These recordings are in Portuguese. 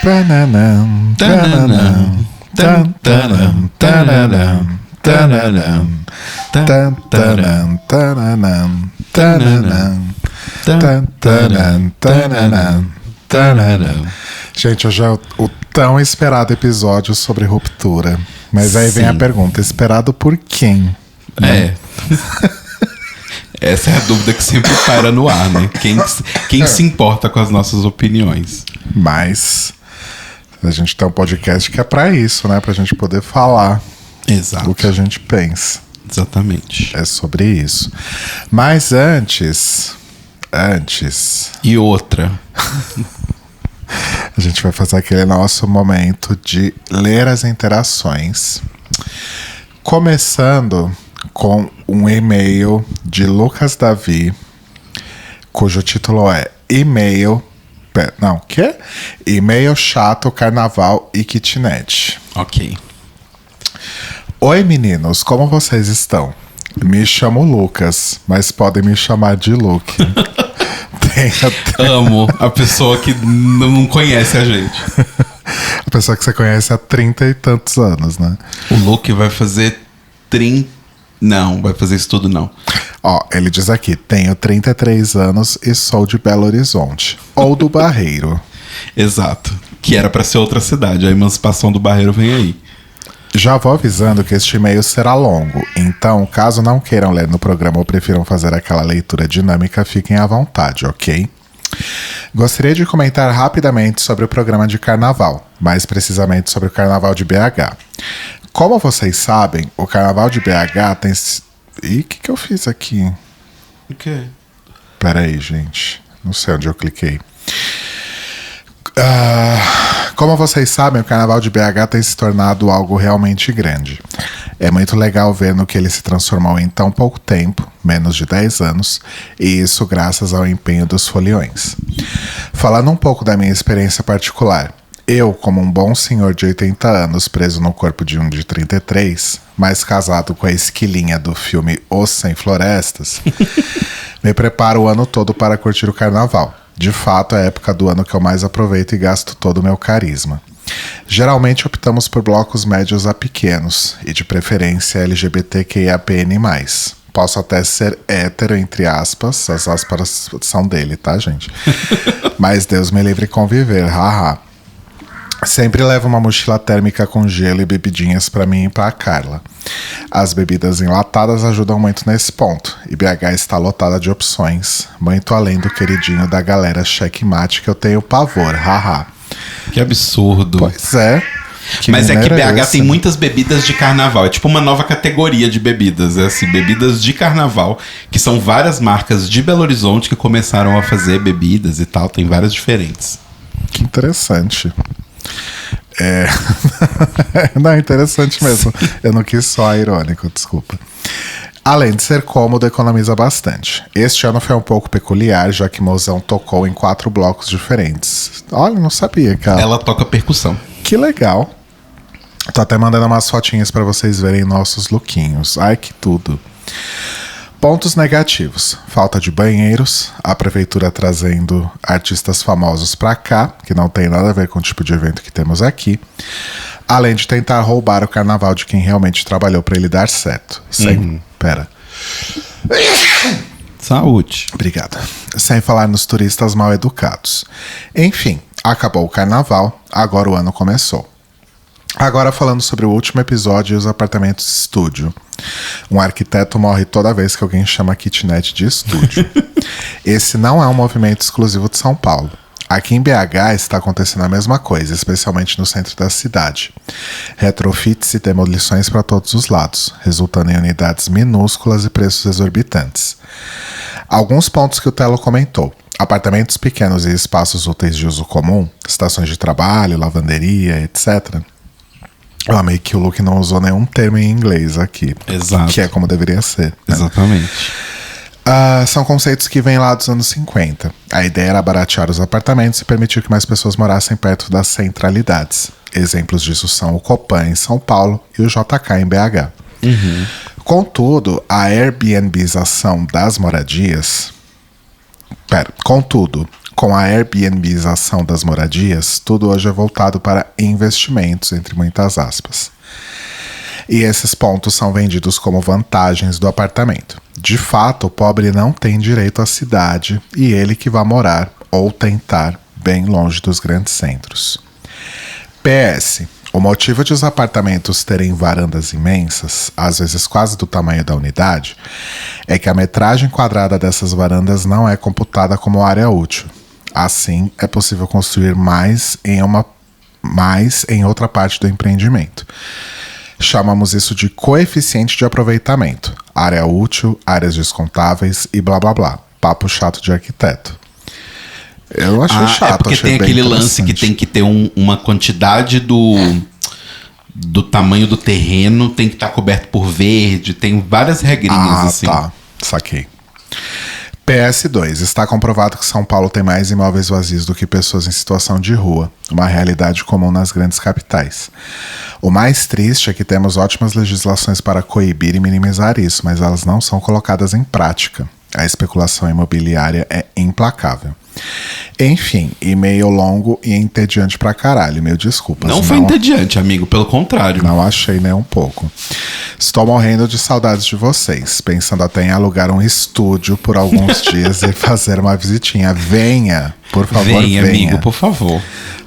Tananam, tananam, tananam, tananam, tananam, tananam, tananam, tananam, tananam, tananam, tananam. Gente, hoje é o tão esperado episódio sobre ruptura. Mas aí vem a pergunta, esperado por quem? É. Essa é a dúvida que sempre paira no ar, né? Quem se importa com as nossas opiniões? Mas a gente tem um podcast que é pra isso, né? Pra gente poder falar o que a gente pensa. Exatamente. É sobre isso. Mas antes... E outra... A gente vai fazer aquele nosso momento de ler as interações. Começando com um e-mail de Lucas Davi, cujo título é E-mail chato, carnaval e kitnet. Ok. Oi meninos, como vocês estão? Me chamo Lucas, mas podem me chamar de Luke. Amo a pessoa que não conhece a gente. A pessoa que você conhece há 30 e tantos anos, né? O Luke vai fazer 30... Não, vai fazer isso tudo não. Ó, ele diz aqui, tenho 33 anos e sou de Belo Horizonte. Ou do Barreiro. Exato. Que era pra ser outra cidade. A emancipação do Barreiro vem aí. Já vou avisando que este e-mail será longo, então, caso não queiram ler no programa ou prefiram fazer aquela leitura dinâmica, fiquem à vontade, ok? Gostaria de comentar rapidamente sobre o programa de carnaval, mais precisamente sobre o carnaval de BH. Como vocês sabem, o carnaval de BH tem... Ih, o que eu fiz aqui? O quê? Pera aí, gente. Não sei onde eu cliquei. Como vocês sabem, o Carnaval de BH tem se tornado algo realmente grande. É muito legal ver no que ele se transformou em tão pouco tempo, menos de 10 anos, e isso graças ao empenho dos foliões. Falando um pouco da minha experiência particular, eu, como um bom senhor de 80 anos preso no corpo de um de 33, mas casado com a esquilinha do filme Os Sem Florestas, me preparo o ano todo para curtir o carnaval. De fato, é a época do ano que eu mais aproveito e gasto todo o meu carisma. Geralmente optamos por blocos médios a pequenos, e de preferência LGBTQIAPN+. Posso até ser hétero, entre aspas, as aspas são dele, tá, gente? Mas Deus me livre conviver, haha. Sempre levo uma mochila térmica com gelo e bebidinhas pra mim e pra Carla. As bebidas enlatadas ajudam muito nesse ponto, e BH está lotada de opções, muito além do queridinho da galera checkmate que eu tenho pavor, haha. Que absurdo. Pois é. Mas é que BH tem muitas bebidas de carnaval, é tipo uma nova categoria de bebidas, é assim, bebidas de carnaval, que são várias marcas de Belo Horizonte que começaram a fazer bebidas e tal, tem várias diferentes. Que interessante. Não, interessante mesmo. Sim. Eu não quis só irônico, desculpa. Além de ser cômodo, economiza bastante. Este ano foi um pouco peculiar, já que Mozão tocou em 4 blocos diferentes. Olha, não sabia, cara. Ela toca percussão. Que legal. Tô até mandando umas fotinhas pra vocês verem nossos lookinhos. Ai, que tudo. Pontos negativos: falta de banheiros, a prefeitura trazendo artistas famosos pra cá, que não tem nada a ver com o tipo de evento que temos aqui, além de tentar roubar o carnaval de quem realmente trabalhou pra ele dar certo. Pera. Saúde. Obrigado. Sem falar nos turistas mal educados. Enfim, acabou o carnaval, agora o ano começou. Agora falando sobre o último episódio e os apartamentos estúdio. Um arquiteto morre toda vez que alguém chama kitnet de estúdio. Esse não é um movimento exclusivo de São Paulo. Aqui em BH está acontecendo a mesma coisa, especialmente no centro da cidade. Retrofits e demolições para todos os lados, resultando em unidades minúsculas e preços exorbitantes. Alguns pontos que o Telo comentou: apartamentos pequenos e espaços úteis de uso comum, estações de trabalho, lavanderia, etc. Eu amei que o Luke não usou nenhum termo em inglês aqui. Exato. Que é como deveria ser. Né? Exatamente. São conceitos que vêm lá dos anos 50. A ideia era baratear os apartamentos e permitir que mais pessoas morassem perto das centralidades. Exemplos disso são o Copan em São Paulo e o JK em BH. Contudo, a Airbnbização das moradias... Contudo, Com a Airbnbização das moradias, tudo hoje é voltado para investimentos, entre muitas aspas. E esses pontos são vendidos como vantagens do apartamento. De fato, o pobre não tem direito à cidade e ele que vai morar ou tentar bem longe dos grandes centros. PS. O motivo de os apartamentos terem varandas imensas, às vezes quase do tamanho da unidade, é que a metragem quadrada dessas varandas não é computada como área útil. Assim, é possível construir mais em outra parte do empreendimento. Chamamos isso de coeficiente de aproveitamento, área útil, áreas descontáveis e blá blá blá. Papo chato de arquiteto. Eu achei chato. É porque tem aquele lance que tem que ter uma quantidade do tamanho do terreno, tem que estar coberto por verde, tem várias regrinhas assim. Tá, saquei. PS2. Está comprovado que São Paulo tem mais imóveis vazios do que pessoas em situação de rua, uma realidade comum nas grandes capitais. O mais triste é que temos ótimas legislações para coibir e minimizar isso, mas elas não são colocadas em prática. A especulação imobiliária é implacável. Enfim, e-mail longo e entediante pra caralho, meu desculpas. Não foi entediante, amigo, pelo contrário. Não achei nem um pouco. Estou morrendo de saudades de vocês, pensando até em alugar um estúdio por alguns dias e fazer uma visitinha. Venha, por favor, venha. Amigo, por favor.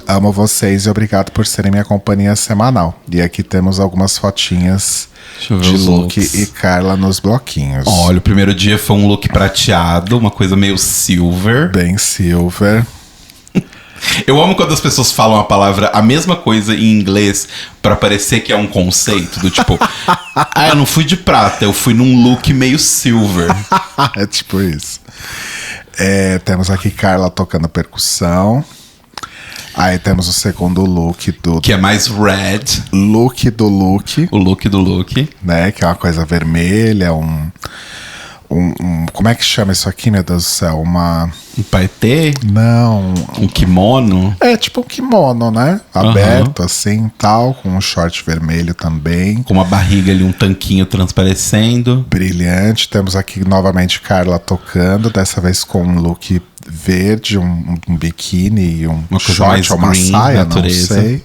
Amo vocês e obrigado por serem minha companhia semanal. E aqui temos algumas fotinhas de Luke e Carla nos bloquinhos. Olha, o primeiro dia foi um look prateado, uma coisa meio silver. Bem silver. Eu amo quando as pessoas falam a mesma coisa em inglês pra parecer que é um conceito do tipo, eu não fui de prata, eu fui num look meio silver. É tipo isso. Temos aqui Carla tocando percussão. Aí temos o segundo look do... Que é mais red. Look do look. O look do look. Né, que é uma coisa vermelha, como é que chama isso aqui, meu Deus do céu? Um paetê? Não. Um kimono? É, tipo um kimono, né? Aberto, assim, tal, com um short vermelho também. Com uma barriga ali, um tanquinho transparecendo. Brilhante. Temos aqui novamente Carla tocando, dessa vez com um look verde, um biquíni e uma short ou uma saia, natureza. Não sei.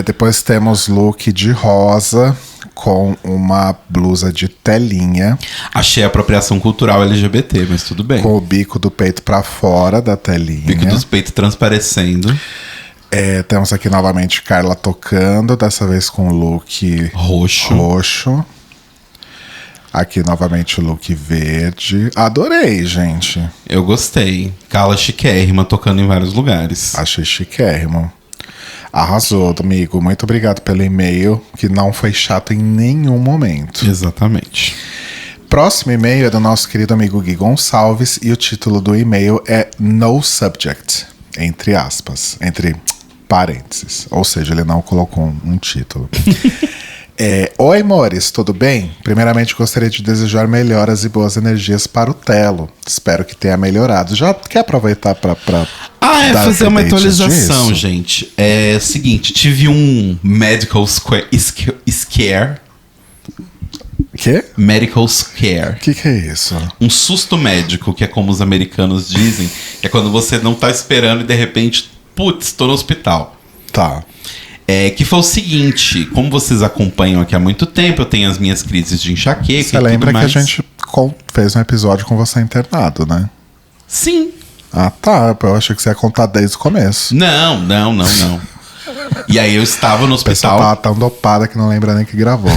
Depois temos look de rosa com uma blusa de telinha. Achei apropriação cultural LGBT, mas tudo bem. Com o bico do peito pra fora da telinha. Bico dos peitos transparecendo. Temos aqui novamente Carla tocando, dessa vez com o look roxo. Aqui novamente o look verde. Adorei, gente. Eu gostei. Carla chiquérrima, tocando em vários lugares. Achei chiquérrimo. Arrasou, amigo. Muito obrigado pelo e-mail, que não foi chato em nenhum momento. Exatamente. Próximo e-mail é do nosso querido amigo Gui Gonçalves e o título do e-mail é No Subject, entre aspas, entre parênteses. Ou seja, ele não colocou um título. Oi, amores, tudo bem? Primeiramente, gostaria de desejar melhoras e boas energias para o Telo. Espero que tenha melhorado. Já quer aproveitar para fazer uma atualização, disso? Gente. É o seguinte, tive um medical scare. Quê? Medical scare. O que é isso? Um susto médico, que é como os americanos dizem, que é quando você não tá esperando e de repente, putz, tô no hospital. Tá. Que foi o seguinte, como vocês acompanham aqui há muito tempo, eu tenho as minhas crises de enxaqueca. Você lembra que a gente fez um episódio com você internado, né? Sim. Ah, tá. Eu achei que você ia contar desde o começo. Não. E aí eu estava no hospital. A pessoa tava tão dopada que não lembra nem que gravou.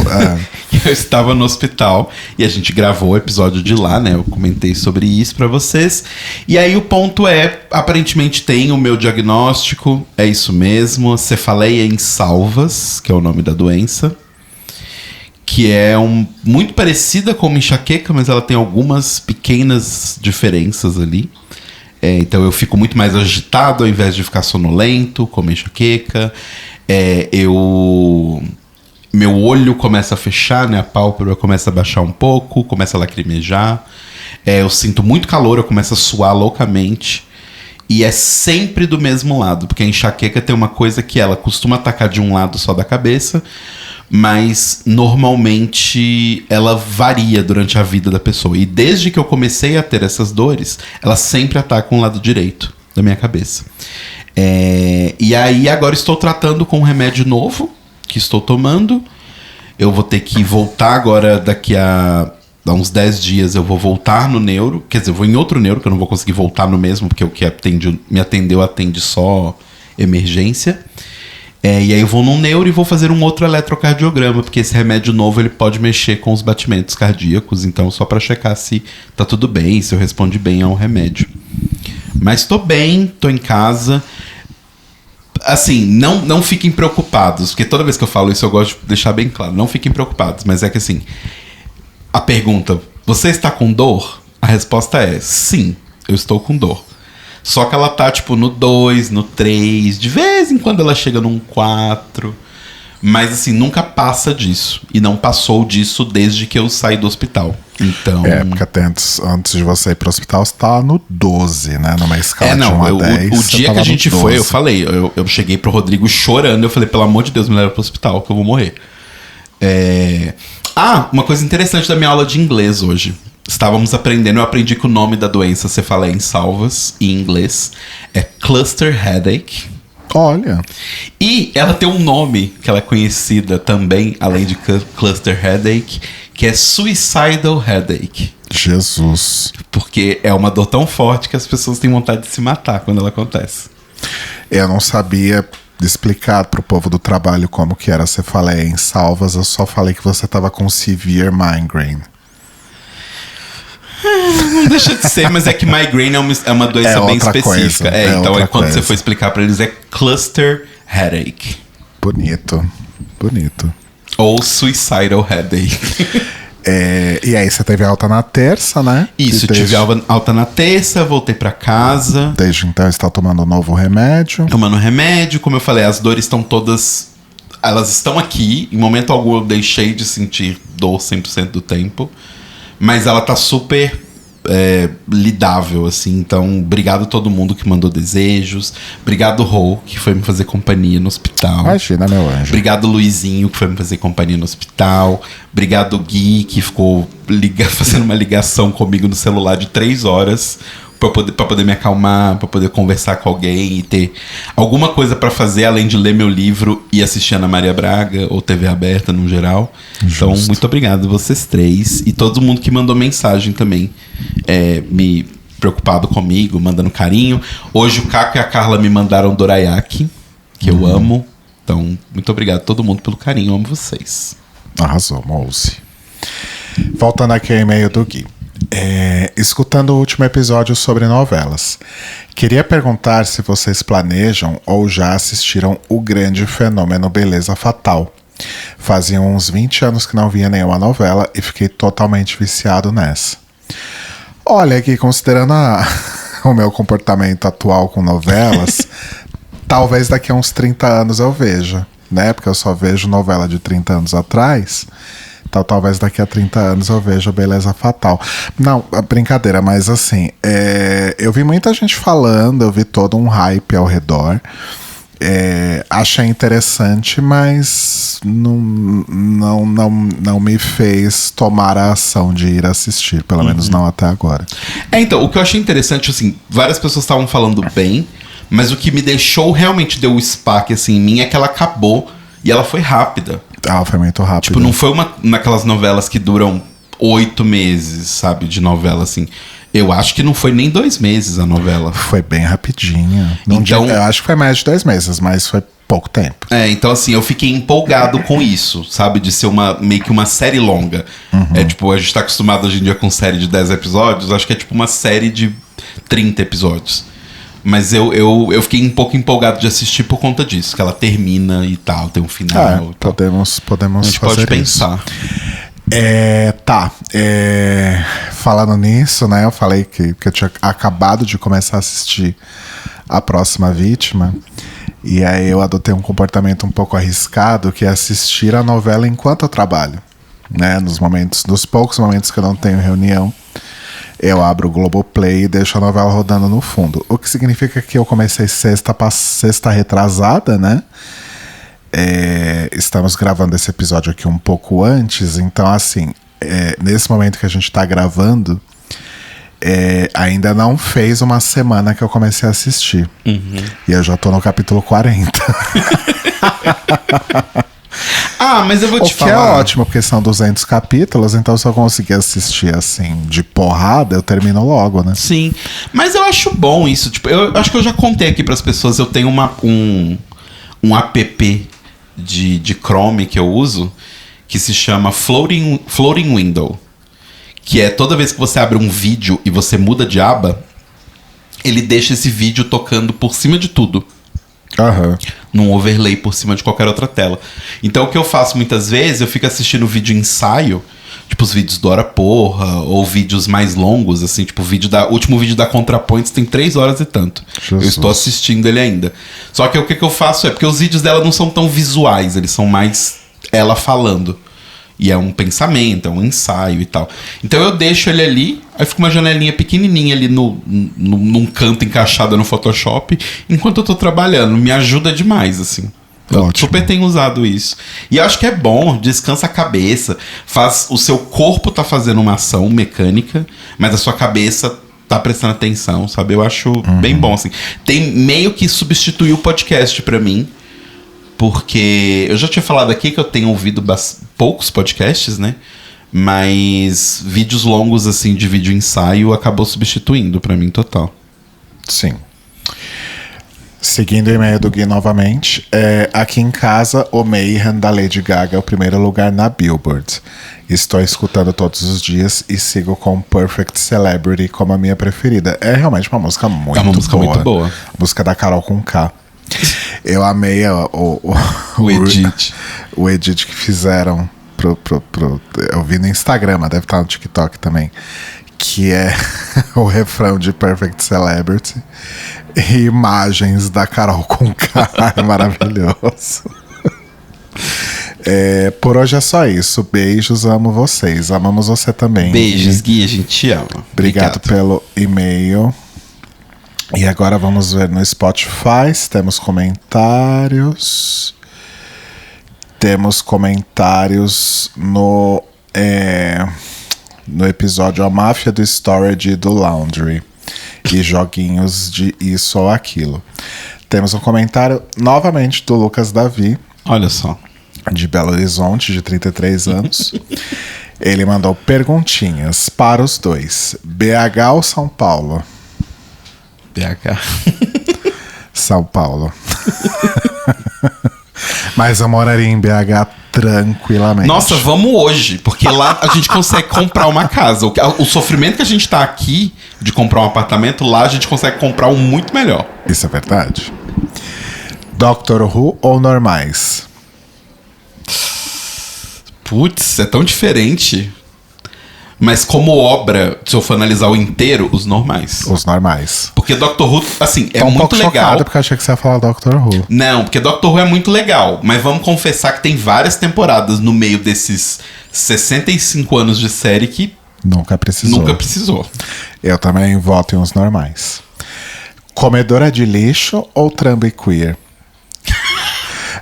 Eu estava no hospital e a gente gravou o episódio de lá, né? Eu comentei sobre isso pra vocês. E aí o ponto aparentemente tem o meu diagnóstico, é isso mesmo, cefaleia em salvas, que é o nome da doença. Que é muito parecida com uma enxaqueca, mas ela tem algumas pequenas diferenças ali. Então eu fico muito mais agitado ao invés de ficar sonolento, como enxaqueca. Meu olho começa a fechar, né? A pálpebra começa a baixar um pouco, começa a lacrimejar. Eu sinto muito calor, eu começo a suar loucamente. E é sempre do mesmo lado, porque a enxaqueca tem uma coisa que ela costuma atacar de um lado só da cabeça, mas normalmente ela varia durante a vida da pessoa. E desde que eu comecei a ter essas dores, ela sempre ataca o lado direito da minha cabeça. E aí agora estou tratando com um remédio novo que estou tomando. Eu vou ter que voltar agora daqui a uns 10 dias. Eu vou voltar no neuro. Quer dizer, eu vou em outro neuro, que eu não vou conseguir voltar no mesmo, porque o que me atendeu atende só emergência. E aí eu vou num neuro e vou fazer um outro eletrocardiograma, porque esse remédio novo ele pode mexer com os batimentos cardíacos, então só para checar se tá tudo bem, se eu respondi bem ao remédio. Mas tô bem, tô em casa. Assim, não fiquem preocupados, porque toda vez que eu falo isso eu gosto de deixar bem claro, não fiquem preocupados, mas é que assim, a pergunta, você está com dor? A resposta é sim, eu estou com dor. Só que ela tá, tipo, no 2, no 3. De vez em quando ela chega num 4. Mas, assim, nunca passa disso. E não passou disso desde que eu saí do hospital. Então... porque até antes de você ir pro hospital, você tava no 12, né? Numa escala de 1 a 10. O dia que a gente foi, eu falei... Eu cheguei pro Rodrigo chorando. Eu falei, pelo amor de Deus, me leva pro hospital, que eu vou morrer. Uma coisa interessante da minha aula de inglês hoje. Estávamos aprendendo, eu aprendi que o nome da doença cefaleia insalvas, em inglês, é cluster headache. Olha. E ela tem um nome que ela é conhecida também, além de cluster headache, que é suicidal headache. Jesus. Porque é uma dor tão forte que as pessoas têm vontade de se matar quando ela acontece. Eu não sabia explicar pro povo do trabalho como que era a cefaleia insalvas, eu só falei que você tava com severe migraine. Não deixa de ser, mas é que migraine é uma doença bem específica. Então quando você for explicar pra eles é cluster headache. Bonito. Ou suicidal headache. E aí você teve alta na terça, né? Isso, tive alta na terça, voltei pra casa. Desde então está tomando um novo remédio. Tomando remédio, como eu falei, as dores estão todas... Elas estão aqui. Em momento algum eu deixei de sentir dor 100% do tempo. Mas ela tá super lidável, assim. Então, obrigado a todo mundo que mandou desejos. Obrigado, Rô, que foi me fazer companhia no hospital. Imagina, meu anjo. Obrigado, Luizinho, que foi me fazer companhia no hospital. Obrigado, Gui, que ficou fazendo uma ligação comigo no celular de 3 horas pra poder me acalmar, pra poder conversar com alguém e ter alguma coisa pra fazer além de ler meu livro e assistir Ana Maria Braga ou TV aberta no geral. Justo. Então, muito obrigado vocês 3 e todo mundo que mandou mensagem também, me preocupado comigo, mandando carinho. Hoje o Caco e a Carla me mandaram dorayaki, que eu amo. Então, muito obrigado a todo mundo pelo carinho, eu amo vocês. Arrasou, mouse. Voltando aqui ao e-mail do Gui. Escutando o último episódio sobre novelas, queria perguntar se vocês planejam ou já assistiram o grande fenômeno Beleza Fatal. Faziam uns 20 anos que não via nenhuma novela e fiquei totalmente viciado nessa. Olha, aqui considerando o meu comportamento atual com novelas, talvez daqui a uns 30 anos eu veja, né? Porque eu só vejo novela de 30 anos atrás. Então, talvez daqui a 30 anos eu veja Beleza Fatal. Não, brincadeira, mas assim, eu vi muita gente falando, eu vi todo um hype ao redor. Achei interessante, mas não me fez tomar a ação de ir assistir, pelo menos não até agora. Então, o que eu achei interessante, assim, várias pessoas estavam falando bem, mas o que me deixou, realmente deu o spark, assim, em mim, é que ela acabou e ela foi rápida. Ela foi muito rápida. Tipo, não foi naquelas novelas que duram 8 meses, sabe, de novela, assim. Eu acho que não foi nem 2 meses a novela. Foi bem rapidinha. Então, eu acho que foi mais de 2 meses, mas foi pouco tempo. Então assim, eu fiquei empolgado com isso, sabe? De ser meio que uma série longa. Tipo, a gente tá acostumado hoje em dia com série de 10 episódios, acho que é tipo uma série de 30 episódios. Mas eu fiquei um pouco empolgado de assistir por conta disso, que ela termina e tal, tem um final. E tal. Podemos a gente fazer pode pensar. Falando nisso, né? Eu falei que eu tinha acabado de começar a assistir A Próxima Vítima. E aí eu adotei um comportamento um pouco arriscado, que é assistir a novela enquanto eu trabalho, né? Nos poucos momentos que eu não tenho reunião, eu abro o Globoplay e deixo a novela rodando no fundo. O que significa que eu comecei sexta retrasada, né? Estamos gravando esse episódio aqui um pouco antes, então assim, nesse momento que a gente tá gravando, ainda não fez uma semana que eu comecei a assistir. E eu já tô no capítulo 40. Mas eu vou te falar. O que é ótimo, porque são 200 capítulos, então se eu conseguir assistir assim, de porrada, eu termino logo, né? Sim, mas eu acho bom isso. Tipo, eu acho que eu já contei aqui pras pessoas, eu tenho um app de Chrome que eu uso, que se chama Floating Window. Que é toda vez que você abre um vídeo e você muda de aba, ele deixa esse vídeo tocando por cima de tudo. Num overlay por cima de qualquer outra tela. Então o que eu faço muitas vezes, eu fico assistindo vídeo ensaio, tipo os vídeos do Hora Porra, ou vídeos mais longos, assim, tipo o último vídeo da ContraPoints tem 3 horas e tanto. Jesus. Eu estou assistindo ele ainda. Só que o que eu faço porque os vídeos dela não são tão visuais, eles são mais ela falando. E é um pensamento, é um ensaio e tal. Então eu deixo ele ali, aí fica uma janelinha pequenininha ali num canto encaixada no Photoshop, enquanto eu tô trabalhando. Me ajuda demais, assim. Eu super tenho usado isso. E eu acho que é bom, descansa a cabeça. O seu corpo tá fazendo uma ação mecânica, mas a sua cabeça tá prestando atenção, sabe? Eu acho bem bom, assim. Tem meio que substituiu o podcast pra mim. Porque eu já tinha falado aqui que eu tenho ouvido poucos podcasts, né? Mas vídeos longos, assim, de vídeo ensaio acabou substituindo pra mim total. Sim. Seguindo o e-mail do Gui novamente, aqui em casa, o Mayhem da Lady Gaga é o primeiro lugar na Billboard. Estou escutando todos os dias e sigo com Perfect Celebrity como a minha preferida. É realmente uma música muito boa. É uma música muito boa. A música da Carol com K. Eu amei o edit que fizeram eu vi no Instagram, mas deve estar no TikTok também, que é o refrão de Perfect Celebrity e imagens da Carol com K. É maravilhoso. Por hoje é só isso. Beijos, amo vocês. Amamos você também. Beijos, Gui, a gente te ama. Obrigado pelo e-mail. E agora vamos ver no Spotify se temos comentários. Temos comentários no episódio A Máfia do Storage e do Laundry. E joguinhos de isso ou aquilo. Temos um comentário novamente do Lucas Davi. Olha só. De Belo Horizonte, de 33 anos. Ele mandou perguntinhas para os dois. BH ou São Paulo? BH. São Paulo. Mas eu moraria em BH tranquilamente. Nossa, vamos hoje, porque lá a gente consegue comprar uma casa. O sofrimento que a gente tá aqui de comprar um apartamento, lá a gente consegue comprar um muito melhor. Isso é verdade. Doctor Who ou normais? Putz, é tão diferente. Mas como obra, se eu for analisar o inteiro, os normais. Os normais. Porque Doctor Who, assim, é muito pouco legal. Chocado porque eu achei que você ia falar Doctor Who. Não, porque Doctor Who é muito legal. Mas vamos confessar que tem várias temporadas no meio desses 65 anos de série que nunca precisou. Eu também voto em os normais. Comedora de lixo ou trambo e queer?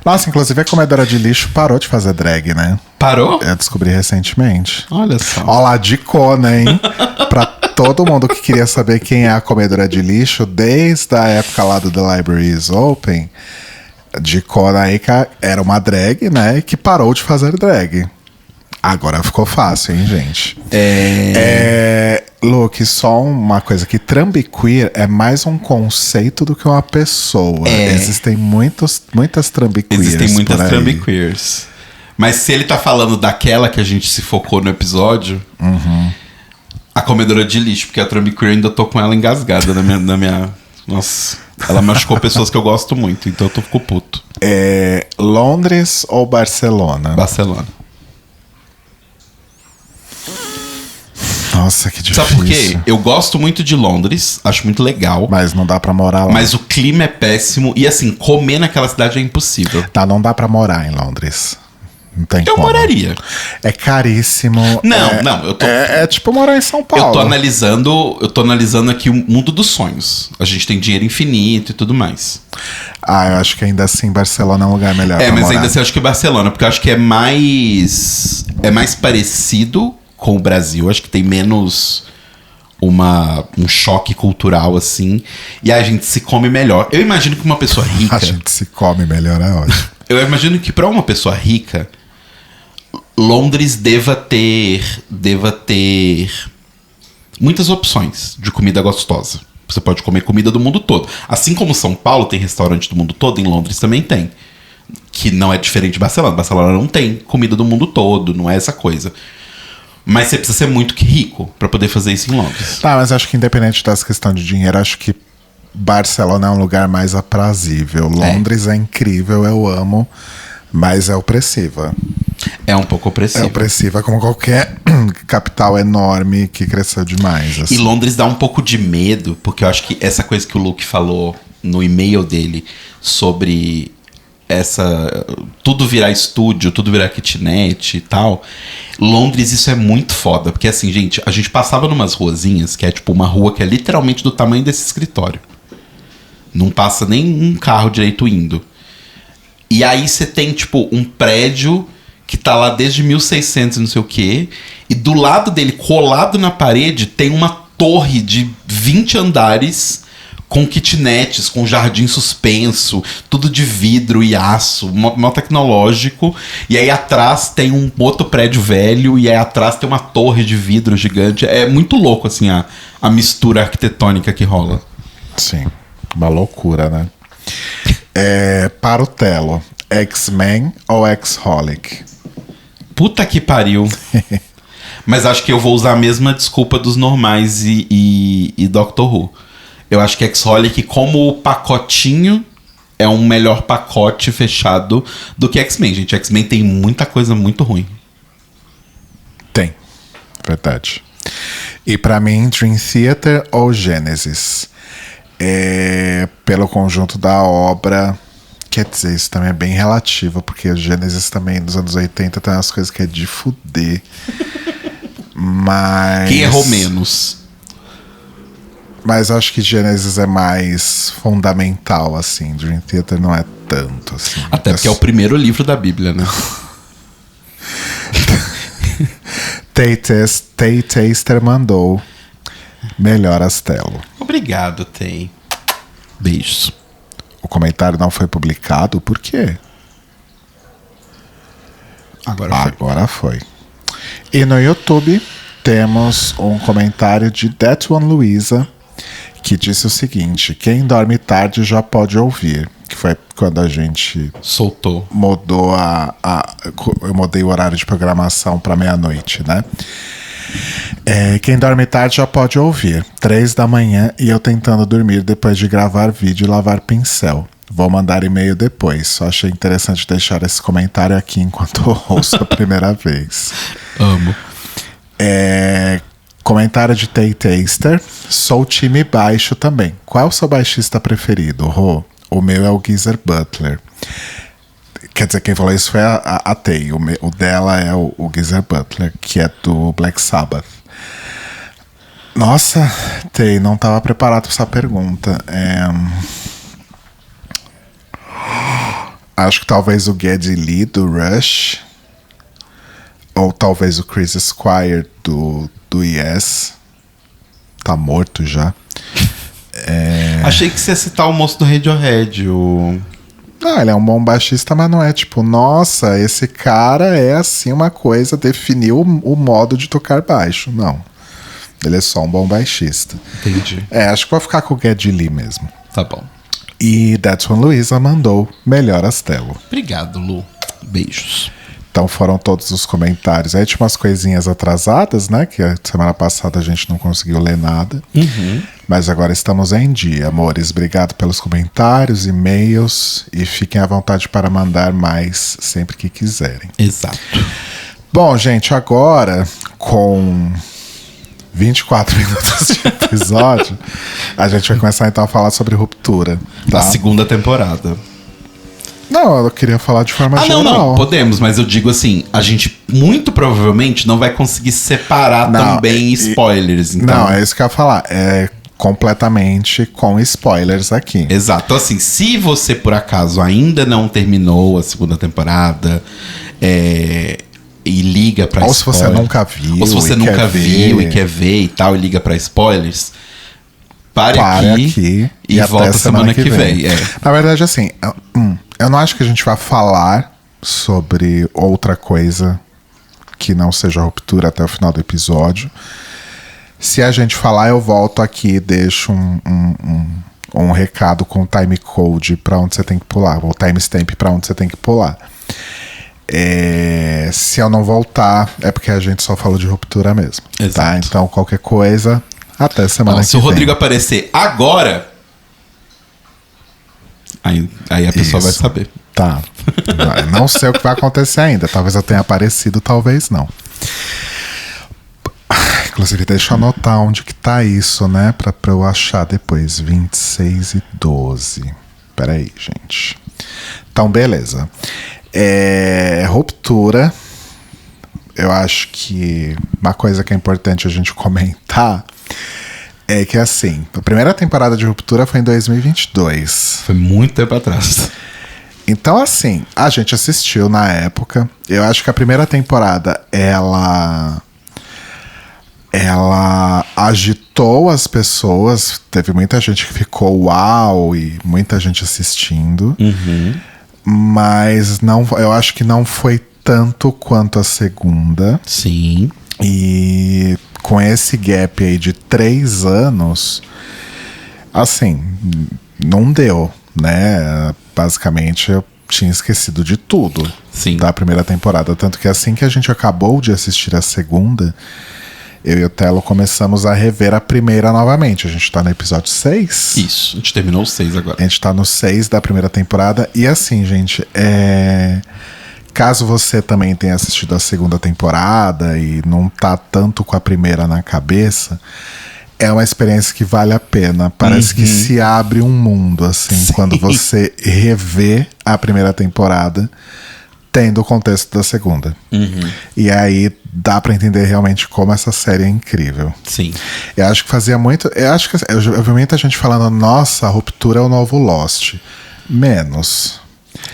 Nossa, inclusive a comedora de lixo parou de fazer drag, né? Parou? Eu descobri recentemente. Olha só. Olha lá, dicona, hein? Pra todo mundo que queria saber quem é a comedora de lixo, desde a época lá do The Library is Open, dicona aí que era uma drag, né? Que parou de fazer drag. Agora ficou fácil, hein, gente? Luke, só uma coisa, que trambiqueer é mais um conceito do que uma pessoa. Existem muitas trambiqueers. Existem muitas trambiqueers. Mas se ele tá falando daquela que a gente se focou no episódio, a comedora de lixo, porque a trambiqueer ainda tô com ela engasgada na minha... Nossa, ela machucou pessoas que eu gosto muito, então eu fico puto. Londres ou Barcelona? Barcelona. Nossa, que difícil. Sabe por quê? Eu gosto muito de Londres, acho muito legal. Mas não dá pra morar lá. Mas o clima é péssimo e assim, comer naquela cidade é impossível. Tá, não dá pra morar em Londres. Não tem Eu como. moraria. É caríssimo. Não, eu tô... É tipo morar em São Paulo. Eu tô analisando aqui o mundo dos sonhos. A gente tem dinheiro infinito e tudo mais. Eu acho que ainda assim Barcelona é um lugar melhor pra Mas morar. ainda assim eu acho que Barcelona, porque eu acho que é mais parecido com o Brasil. Eu acho que tem menos um choque cultural, assim. E a gente se come melhor. Eu imagino que uma pessoa rica... A gente se come melhor, é ótimo. Eu imagino que pra uma pessoa rica, Londres deva ter muitas opções de comida gostosa. Você pode comer comida do mundo todo. Assim como São Paulo tem restaurante do mundo todo, em Londres também tem. Que não é diferente de Barcelona. Barcelona não tem comida do mundo todo, não é essa coisa. Mas você precisa ser muito rico pra poder fazer isso em Londres. Mas acho que independente dessa questão de dinheiro, acho que Barcelona é um lugar mais aprazível. Londres é incrível, eu amo, mas é opressiva. É um pouco opressiva. É opressiva como qualquer capital enorme que cresceu demais. Assim. E Londres dá um pouco de medo, porque eu acho que essa coisa que o Luke falou no e-mail dele sobre tudo virar estúdio, tudo virar kitnet e tal. Londres, isso é muito foda, porque assim, gente, a gente passava numas ruazinhas, que é tipo uma rua que é literalmente do tamanho desse escritório. Não passa nem um carro direito indo. E aí você tem, tipo, um prédio que tá lá desde 1600 e não sei o quê, e do lado dele, colado na parede, tem uma torre de 20 andares com kitnets, com jardim suspenso, tudo de vidro e aço, mó tecnológico. E aí atrás tem um outro prédio velho, e aí atrás tem uma torre de vidro gigante. É muito louco, assim, a mistura arquitetônica que rola. Sim, uma loucura, né? Para o Telo, X-Men ou X-Holic? Puta que pariu. Mas acho que eu vou usar a mesma desculpa dos normais e Doctor Who. Eu acho que X-Holic, como o pacotinho, é um melhor pacote fechado do que X-Men, gente. X-Men tem muita coisa muito ruim. Tem, verdade. E pra mim, Dream Theater ou Genesis? Pelo conjunto da obra... Quer dizer, isso também é bem relativo, porque a Genesis também, nos anos 80, tem umas coisas que é de fuder. Mas... Quem errou menos? Mas acho que Genesis é mais fundamental, assim. Dream Theater não é tanto, assim. Até porque é o primeiro livro da Bíblia, né? Tay Taster mandou melhor Astelo. Obrigado, Tay. Beijos. O comentário não foi publicado, por quê? Agora foi. E no YouTube temos um comentário de That One Luisa, que disse o seguinte: quem dorme tarde já pode ouvir. Que foi quando a gente soltou. Mudou eu mudei o horário de programação para meia-noite, né? Quem dorme tarde já pode ouvir. 3 da manhã e eu tentando dormir depois de gravar vídeo e lavar pincel. Vou mandar e-mail depois. Só achei interessante deixar esse comentário aqui enquanto eu ouço a primeira vez. Amo. Comentário de Tay Taster. Sou time baixo também. Qual é o seu baixista preferido, Rô? O meu é o Geezer Butler. Quer dizer, quem falou isso foi a Tay. O dela é o Geezer Butler, que é do Black Sabbath. Nossa, Tay, não estava preparado para essa pergunta. Acho que talvez o Geddy Lee, do Rush. Ou talvez o Chris Squire, do Yes. Tá morto já. Achei que você ia citar o moço do Radiohead, Não, ele é um bom baixista, mas não é tipo, nossa, esse cara é assim uma coisa, definiu o modo de tocar baixo. Não. Ele é só um bom baixista. Entendi. Acho que vou ficar com o Geddy Lee mesmo. Tá bom. E That's One Luisa mandou melhor Astelo. Obrigado, Lu. Beijos. Então foram todos os comentários. Aí tinha umas coisinhas atrasadas, né? Que a semana passada a gente não conseguiu ler nada. Uhum. Mas agora estamos em dia, amores. Obrigado pelos comentários, e-mails. E fiquem à vontade para mandar mais sempre que quiserem. Exato. Bom, gente, agora com 24 minutos de episódio, a gente vai começar então a falar sobre ruptura. Tá? Da segunda temporada. Não, eu queria falar de forma geral. Não, podemos, mas eu digo assim, a gente muito provavelmente não vai conseguir separar também spoilers. Então... Não, é isso que eu ia falar. É completamente com spoilers aqui. Exato. Então, assim, se você por acaso ainda não terminou a segunda temporada e liga pra spoilers... Ou se você nunca viu. Ou se você nunca viu e quer ver e tal, e liga pra spoilers... Pare aqui e volta semana que vem. Na verdade, assim, eu não acho que a gente vai falar sobre outra coisa que não seja Ruptura até o final do episódio. Se a gente falar, eu volto aqui e deixo um recado com time code pra onde você tem que pular, ou timestamp pra onde você tem que pular. Se eu não voltar, é porque a gente só falou de Ruptura mesmo. Exato. Tá? Então, qualquer coisa... Até semana que vem. Se o Rodrigo aparecer agora, aí a pessoa vai saber. Tá. Não sei o que vai acontecer ainda. Talvez eu tenha aparecido, talvez não. Inclusive, deixa eu anotar onde que tá isso, né? Pra eu achar depois. 26 e 12. Peraí, gente. Então, beleza. Ruptura. Eu acho que uma coisa que é importante a gente comentar é que, assim, a primeira temporada de Ruptura foi em 2022. Foi muito tempo atrás. Então, assim, a gente assistiu na época. Eu acho que a primeira temporada, ela agitou as pessoas. Teve muita gente que ficou uau e muita gente assistindo. Uhum. Mas não, eu acho que não foi tanto quanto a segunda. Sim. E com esse gap aí de 3 anos, assim, não deu, né? Basicamente, eu tinha esquecido de tudo. Sim. Da primeira temporada. Tanto que assim que a gente acabou de assistir a segunda, eu e o Telo começamos a rever a primeira novamente. A gente tá no episódio 6. Isso, a gente terminou o 6 agora. A gente tá no 6 da primeira temporada. E assim, gente, caso você também tenha assistido a segunda temporada e não tá tanto com a primeira na cabeça, é uma experiência que vale a pena. Parece que se abre um mundo, assim, sim, quando você revê a primeira temporada, tendo o contexto da segunda. E aí dá pra entender realmente como essa série é incrível. Sim. Eu acho que fazia muito... Eu acho que eu vi muita gente falando, nossa, a Ruptura é o novo Lost. Menos...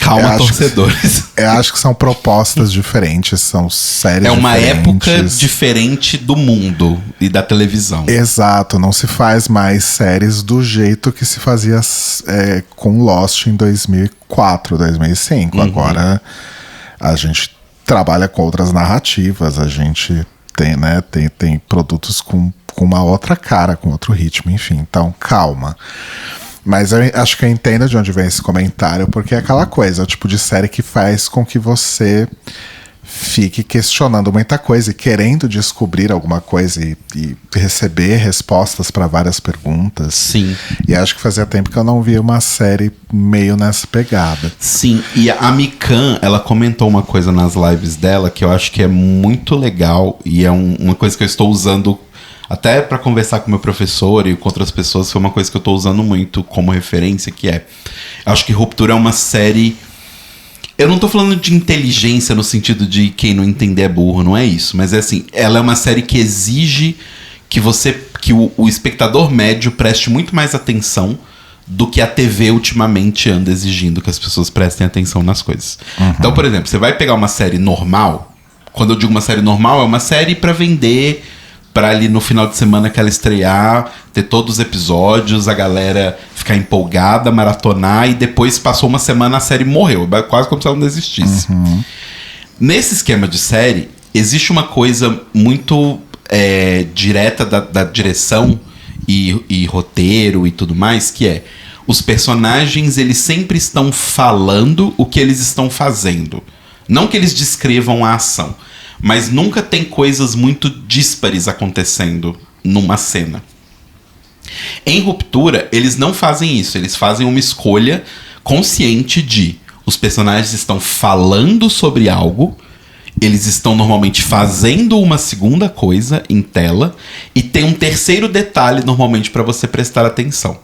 Calma, torcedores. Eu acho que são propostas diferentes, são séries diferentes. É uma época diferente do mundo e da televisão. Exato, não se faz mais séries do jeito que se fazia com Lost em 2004, 2005. Agora a gente trabalha com outras narrativas, a gente tem, né, tem produtos com uma outra cara, com outro ritmo, enfim. Então, calma. Mas eu acho que eu entendo de onde vem esse comentário, porque é aquela coisa, é o tipo de série que faz com que você fique questionando muita coisa e querendo descobrir alguma coisa e receber respostas para várias perguntas. Sim. E acho que fazia tempo que eu não via uma série meio nessa pegada. Sim, e a Mikan, ela comentou uma coisa nas lives dela que eu acho que é muito legal e é uma coisa que eu estou usando até para conversar com meu professor e com outras pessoas. Foi uma coisa que eu tô usando muito como referência, que acho que Ruptura é uma série... Eu não tô falando de inteligência no sentido de quem não entender é burro, não é isso. Mas é assim, ela é uma série que exige que o espectador médio preste muito mais atenção do que a TV ultimamente anda exigindo que as pessoas prestem atenção nas coisas. Então, por exemplo, você vai pegar uma série normal. Quando eu digo uma série normal, é uma série para vender... Pra ali no final de semana que ela estrear, ter todos os episódios, a galera ficar empolgada, maratonar, e depois passou uma semana a série morreu. Quase como se ela não existisse. Nesse esquema de série, existe uma coisa muito direta da direção e roteiro e tudo mais, que é: os personagens, eles sempre estão falando o que eles estão fazendo. Não que eles descrevam a ação. Mas nunca tem coisas muito díspares acontecendo numa cena. Em Ruptura, eles não fazem isso. Eles fazem uma escolha consciente de... Os personagens estão falando sobre algo, eles estão normalmente fazendo uma segunda coisa em tela, e tem um terceiro detalhe normalmente para você prestar atenção.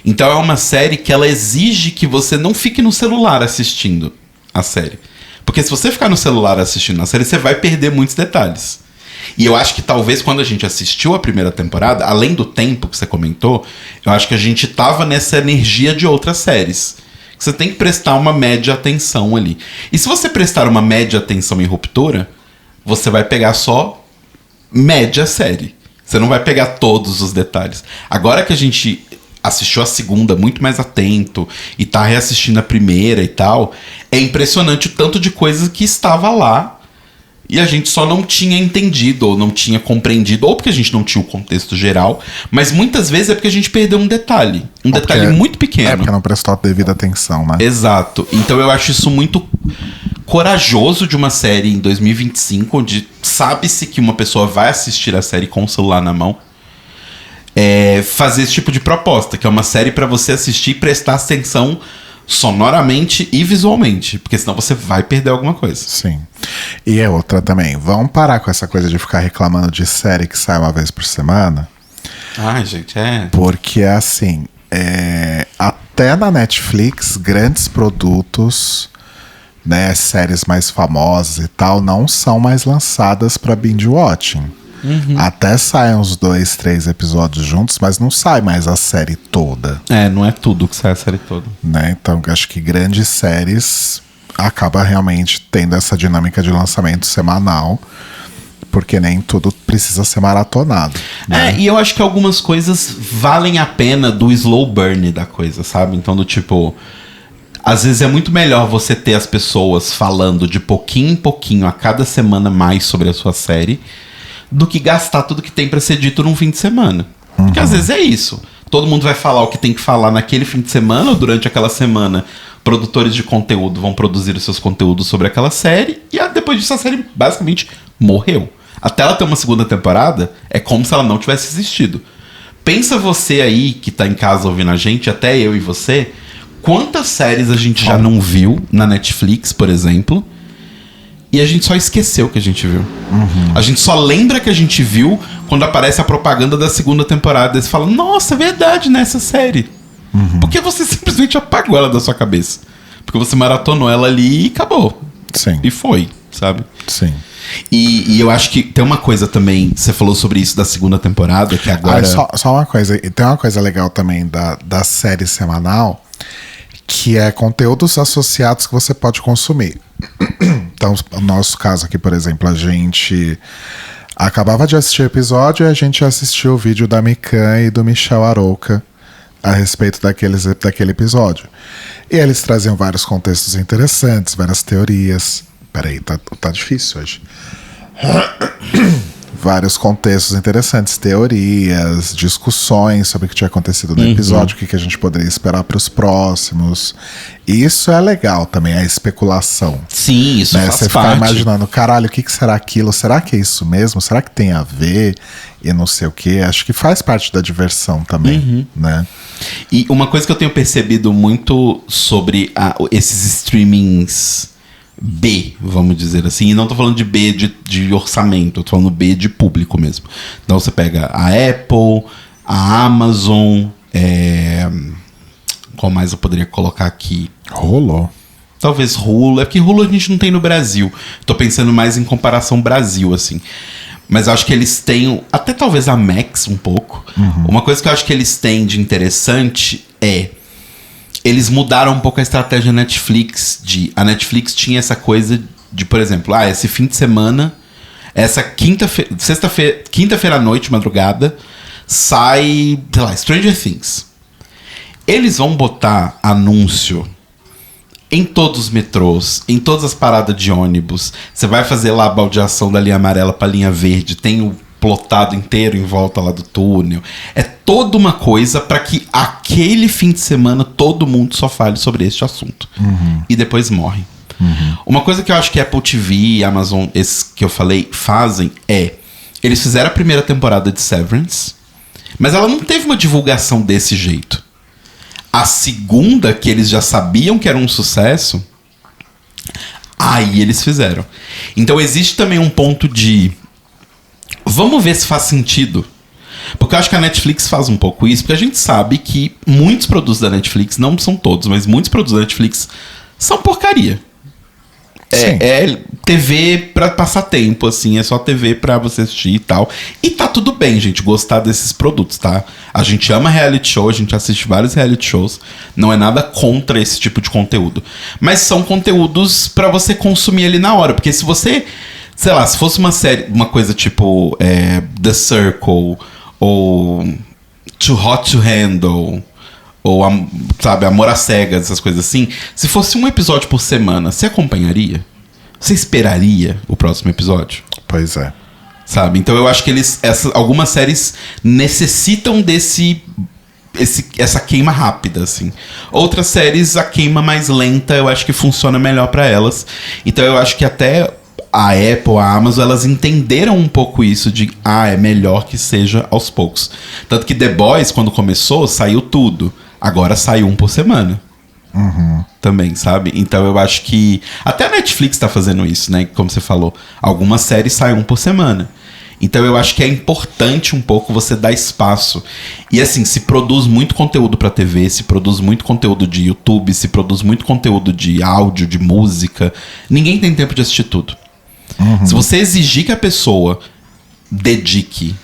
Então é uma série que ela exige que você não fique no celular assistindo a série. Porque se você ficar no celular assistindo a série, você vai perder muitos detalhes. E eu acho que talvez quando a gente assistiu a primeira temporada, além do tempo que você comentou, eu acho que a gente tava nessa energia de outras séries. Você tem que prestar uma média atenção ali. E se você prestar uma média atenção em Ruptura, você vai pegar só média série. Você não vai pegar todos os detalhes. Agora que a gente assistiu a segunda muito mais atento e tá reassistindo a primeira e tal, é impressionante o tanto de coisa que estava lá e a gente só não tinha entendido ou não tinha compreendido, ou porque a gente não tinha o contexto geral, mas muitas vezes é porque a gente perdeu um detalhe. Detalhe muito pequeno. É porque não prestou a devida atenção, né? Exato. Então eu acho isso muito corajoso de uma série em 2025, onde sabe-se que uma pessoa vai assistir a série com o celular na mão, fazer esse tipo de proposta, que é uma série pra você assistir e prestar atenção sonoramente e visualmente, porque senão você vai perder alguma coisa. Sim. E é outra também. Vamos parar com essa coisa de ficar reclamando de série que sai uma vez por semana. Ai, gente, Porque assim, até na Netflix, grandes produtos, né, séries mais famosas e tal, não são mais lançadas pra binge watching. Até saem uns 2, 3 episódios juntos, mas não sai mais a série toda. Não é tudo que sai a série toda. Né? Então, acho que grandes séries acaba realmente tendo essa dinâmica de lançamento semanal, porque nem tudo precisa ser maratonado. Né? E eu acho que algumas coisas valem a pena do slow burn da coisa, sabe? Então, do tipo, às vezes é muito melhor você ter as pessoas falando de pouquinho em pouquinho a cada semana mais sobre a sua série, do que gastar tudo que tem pra ser dito num fim de semana. Porque às vezes é isso. Todo mundo vai falar o que tem que falar naquele fim de semana, ou durante aquela semana, produtores de conteúdo vão produzir os seus conteúdos sobre aquela série, e depois disso a série basicamente morreu. Até ela ter uma segunda temporada, é como se ela não tivesse existido. Pensa você aí, que tá em casa ouvindo a gente, até eu e você, quantas séries a gente já não viu na Netflix, por exemplo, e a gente só esqueceu que a gente viu. A gente só lembra que a gente viu quando aparece a propaganda da segunda temporada. E você fala, nossa, é verdade, nessa série. Porque você simplesmente apagou ela da sua cabeça. Porque você maratonou ela ali e acabou. Sim. E foi, sabe? Sim. E eu acho que tem uma coisa também, você falou sobre isso da segunda temporada, que agora... Só uma coisa, e tem uma coisa legal também da série semanal, que é conteúdos associados que você pode consumir. Então, no nosso caso aqui, por exemplo, a gente acabava de assistir o episódio e a gente assistiu o vídeo da Mikan e do Michel Arouca a respeito daquele episódio. E eles traziam vários contextos interessantes, várias teorias. Peraí, tá difícil hoje. Vários contextos interessantes, teorias, discussões sobre o que tinha acontecido no episódio, o que a gente poderia esperar para os próximos. Isso é legal também, a especulação. Sim, isso faz Você parte. ficar imaginando, caralho, o que será aquilo? Será que é isso mesmo? Será que tem a ver? E não sei o quê. Acho que faz parte da diversão também, né? E uma coisa que eu tenho percebido muito sobre esses streamings B, vamos dizer assim, e não tô falando de B de orçamento, eu tô falando B de público mesmo. Então você pega a Apple, a Amazon, qual mais eu poderia colocar aqui? Rolou. Talvez Hulu, é porque Hulu a gente não tem no Brasil. Tô pensando mais em comparação Brasil, assim. Mas eu acho que eles têm, até talvez a Max um pouco. Uma coisa que eu acho que eles têm de interessante eles mudaram um pouco a estratégia Netflix. A Netflix tinha essa coisa de, por exemplo, esse fim de semana, essa quinta-feira à noite, madrugada, sai, sei lá, Stranger Things. Eles vão botar anúncio em todos os metrôs, em todas as paradas de ônibus. Você vai fazer lá a baldeação da linha amarela pra linha verde, tem o plotado inteiro em volta lá do túnel. É toda uma coisa para que aquele fim de semana todo mundo só fale sobre este assunto. E depois morre. Uma coisa que eu acho que Apple TV e Amazon, esses que eu falei, fazem eles fizeram a primeira temporada de Severance, mas ela não teve uma divulgação desse jeito. A segunda, que eles já sabiam que era um sucesso, aí eles fizeram. Então existe também um ponto de vamos ver se faz sentido. Porque eu acho que a Netflix faz um pouco isso, porque a gente sabe que muitos produtos da Netflix, não são todos, mas muitos produtos da Netflix são porcaria. É TV pra passar tempo, assim, é só TV pra você assistir e tal. E tá tudo bem, gente, gostar desses produtos, tá? A gente ama reality show, a gente assiste vários reality shows, não é nada contra esse tipo de conteúdo. Mas são conteúdos pra você consumir ali na hora, porque se você, sei lá, se fosse uma série, uma coisa tipo The Circle, ou Too Hot to Handle, ou, sabe, Amor às Cegas, essas coisas assim. Se fosse um episódio por semana, você acompanharia? Você esperaria o próximo episódio? Pois é. Sabe? Então eu acho que algumas séries necessitam essa queima rápida, assim. Outras séries, a queima mais lenta, eu acho que funciona melhor pra elas. Então eu acho que até a Apple, a Amazon, elas entenderam um pouco isso de, é melhor que seja aos poucos. Tanto que The Boys, quando começou, saiu tudo. Agora sai um por semana. Também, sabe? Então eu acho que até a Netflix tá fazendo isso, né? Como você falou, algumas séries saem um por semana. Então eu acho que é importante um pouco você dar espaço. E assim, se produz muito conteúdo pra TV, se produz muito conteúdo de YouTube, se produz muito conteúdo de áudio, de música. Ninguém tem tempo de assistir tudo. Se você exigir que a pessoa dedique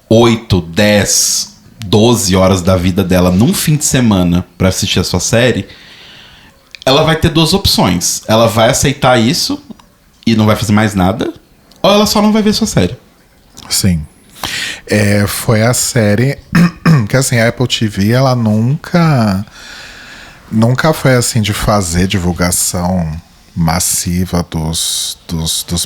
8, 10, 12 horas da vida dela num fim de semana pra assistir a sua série, ela vai ter duas opções. Ela vai aceitar isso e não vai fazer mais nada, ou ela só não vai ver sua série. Sim. Foi a série que, assim, a Apple TV, ela nunca foi assim de fazer divulgação massiva dos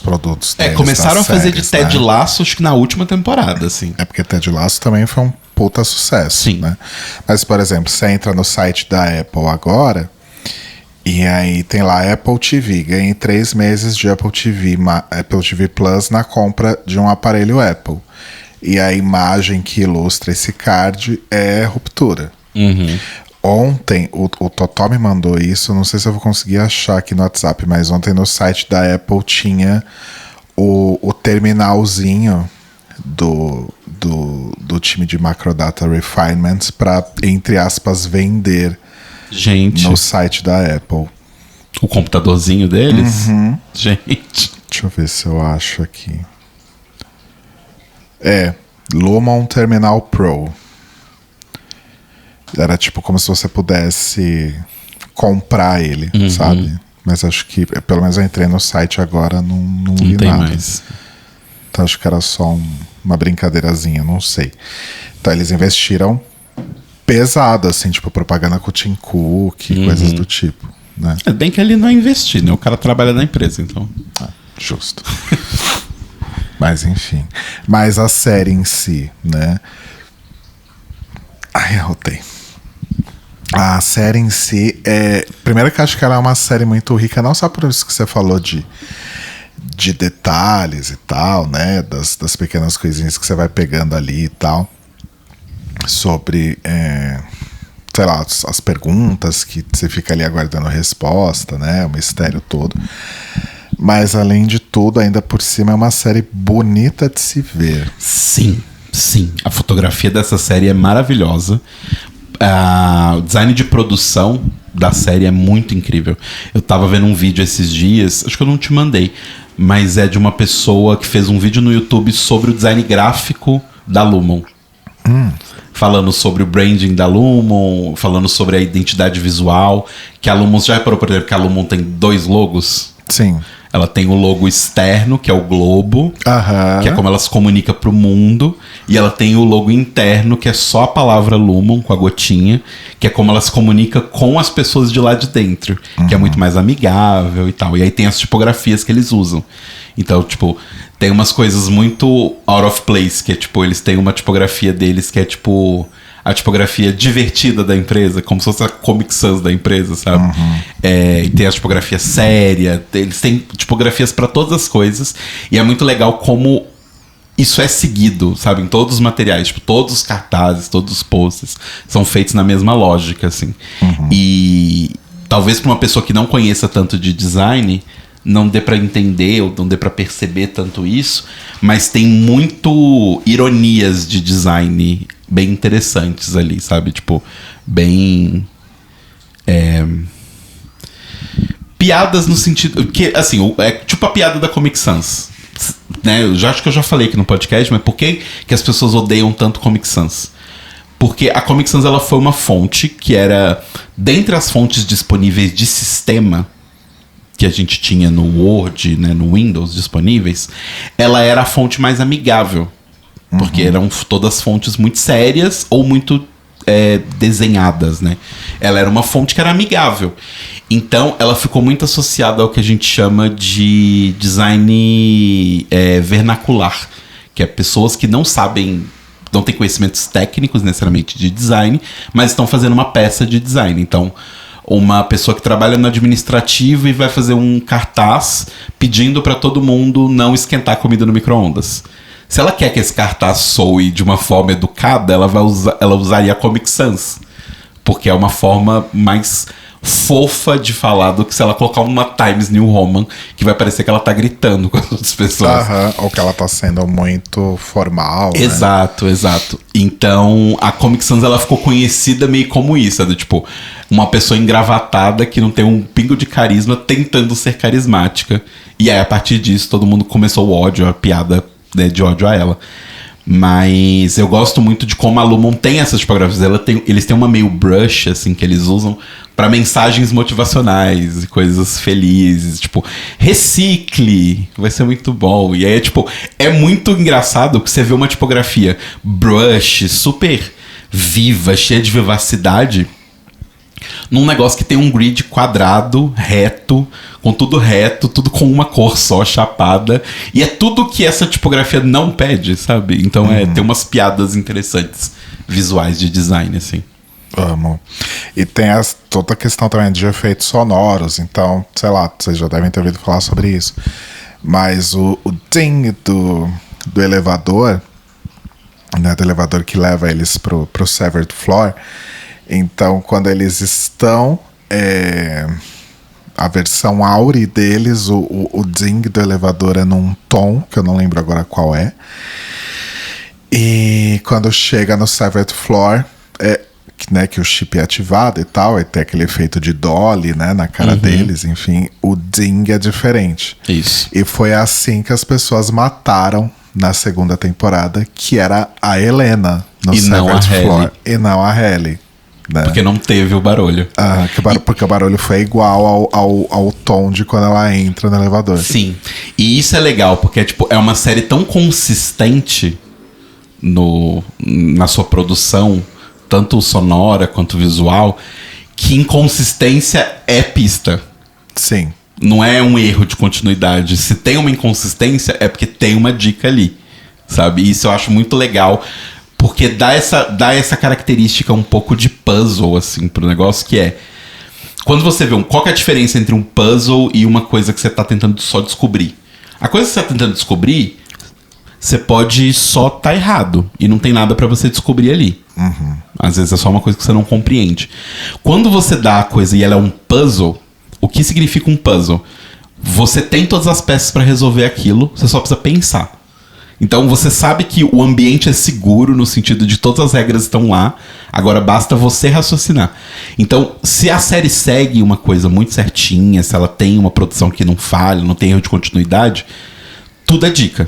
produtos deles, começaram a fazer séries, de Ted Lasso, acho que na última temporada, assim. Porque Ted Lasso também foi um puta sucesso. Sim. Né? Mas, por exemplo, você entra no site da Apple agora, e aí tem lá Apple TV, ganhei 3 meses de Apple TV Plus na compra de um aparelho Apple. E a imagem que ilustra esse card é Ruptura. Ontem, o Totó me mandou isso, não sei se eu vou conseguir achar aqui no WhatsApp, mas ontem no site da Apple tinha o terminalzinho do time de Macrodata Refinements para, entre aspas, vender no site da Apple. O computadorzinho deles? Gente. Deixa eu ver se eu acho aqui. Lumon Terminal Pro. Era tipo como se você pudesse comprar ele, sabe? Mas acho que, pelo menos eu entrei no site agora, não vi tem nada. Mais. Então acho que era só uma brincadeirazinha, não sei. Então eles investiram pesado, assim, tipo propaganda com o Tim Cook, coisas do tipo, né? Bem que ele não investir, né? O cara trabalha na empresa, então. Justo. Mas enfim. Mas a série em si, né? Ai, arrotei. A série em si primeiro que eu acho que ela é uma série muito rica, não só por isso que você falou de detalhes e tal, né? Das pequenas coisinhas que você vai pegando ali e tal. Sobre, sei lá, as perguntas que você fica ali aguardando a resposta, né? O mistério todo. Mas além de tudo, ainda por cima é uma série bonita de se ver. Sim. A fotografia dessa série é maravilhosa. O design de produção da série é muito incrível. Eu tava vendo um vídeo esses dias, acho que eu não te mandei, mas é de uma pessoa que fez um vídeo no YouTube sobre o design gráfico da Lumon. Falando sobre o branding da Lumon, falando sobre a identidade visual. Que a Lumon, já reparou, por exemplo, que a Lumon tem 2 logos? Sim. Ela tem o logo externo, que é o globo, que é como ela se comunica pro mundo. E ela tem o logo interno, que é só a palavra Lumon, com a gotinha, que é como ela se comunica com as pessoas de lá de dentro, que é muito mais amigável e tal. E aí tem as tipografias que eles usam. Então, tipo, tem umas coisas muito out of place, que é tipo, eles têm uma tipografia deles que é tipo a tipografia divertida da empresa, como se fosse a Comic Sans da empresa, sabe? E tem a tipografia séria, eles têm tipografias para todas as coisas, e é muito legal como isso é seguido, sabe? Em todos os materiais, tipo, todos os cartazes, todos os posts são feitos na mesma lógica, assim. E talvez para uma pessoa que não conheça tanto de design, não dê pra entender ou não dê pra perceber tanto isso, mas tem muito ironias de design bem interessantes ali, sabe? Tipo, bem... piadas no sentido... que assim, é tipo a piada da Comic Sans, né? Acho que eu já falei aqui no podcast, mas por que as pessoas odeiam tanto Comic Sans? Porque a Comic Sans, ela foi uma fonte que era... dentre as fontes disponíveis de sistema que a gente tinha no Word, né, no Windows disponíveis, ela era a fonte mais amigável. Porque eram todas fontes muito sérias ou muito desenhadas, né? Ela era uma fonte que era amigável. Então, ela ficou muito associada ao que a gente chama de design vernacular, que é pessoas que não têm conhecimentos técnicos necessariamente de design, mas estão fazendo uma peça de design. Então, uma pessoa que trabalha no administrativo e vai fazer um cartaz pedindo para todo mundo não esquentar a comida no micro-ondas. Se ela quer que esse cartaz soe de uma forma educada, ela usaria a Comic Sans, porque é uma forma mais fofa de falar do que se ela colocar uma Times New Roman, que vai parecer que ela tá gritando com as outras pessoas. Ou que ela tá sendo muito formal. Exato, né? Exato. Então, a Comic Sans, ela ficou conhecida meio como isso, tipo, uma pessoa engravatada que não tem um pingo de carisma tentando ser carismática. E aí, a partir disso, todo mundo começou o ódio, a piada, né, de ódio a ela. Mas eu gosto muito de como a Lumon tem essas tipografias. Eles têm uma meio brush, assim, que eles usam para mensagens motivacionais e coisas felizes. Tipo, recicle, vai ser muito bom. E aí, é muito engraçado que você vê uma tipografia brush, super viva, cheia de vivacidade, num negócio que tem um grid quadrado, reto, com tudo reto, tudo com uma cor só, chapada. E é tudo que essa tipografia não pede, sabe? Então tem umas piadas interessantes visuais de design, assim. Amo. E tem toda a questão também de efeitos sonoros. Então, sei lá, vocês já devem ter ouvido falar sobre isso. Mas o ding do elevador, né, do elevador que leva eles pro Severed Floor. Então, quando eles estão... a versão Auri deles, o ding do elevador é num tom, que eu não lembro agora qual é. E quando chega no Severed Floor, né, que o chip é ativado e tal, e tem aquele efeito de dolly, né, na cara deles, enfim, o ding é diferente. Isso. E foi assim que as pessoas mataram na segunda temporada, que era a Helena no Severed Floor, e não a Halle. Né? Porque não teve o barulho. Porque o barulho foi igual ao tom de quando ela entra no elevador. Sim. E isso é legal, porque é uma série tão consistente na sua produção, tanto sonora quanto visual, que inconsistência é pista. Sim. Não é um erro de continuidade. Se tem uma inconsistência, é porque tem uma dica ali, sabe? Isso eu acho muito legal, porque dá essa característica um pouco de puzzle, assim, pro negócio, que é... Quando você vê qual que é a diferença entre um puzzle e uma coisa que você tá tentando só descobrir? A coisa que você tá tentando descobrir, você pode só tá errado, e não tem nada pra você descobrir ali. Às vezes é só uma coisa que você não compreende. Quando você dá a coisa e ela é um puzzle, o que significa um puzzle? Você tem todas as peças pra resolver aquilo, você só precisa pensar. Então você sabe que o ambiente é seguro no sentido de todas as regras estão lá, agora basta você raciocinar. Então, se a série segue uma coisa muito certinha, se ela tem uma produção que não falha, não tem erro de continuidade, tudo é dica.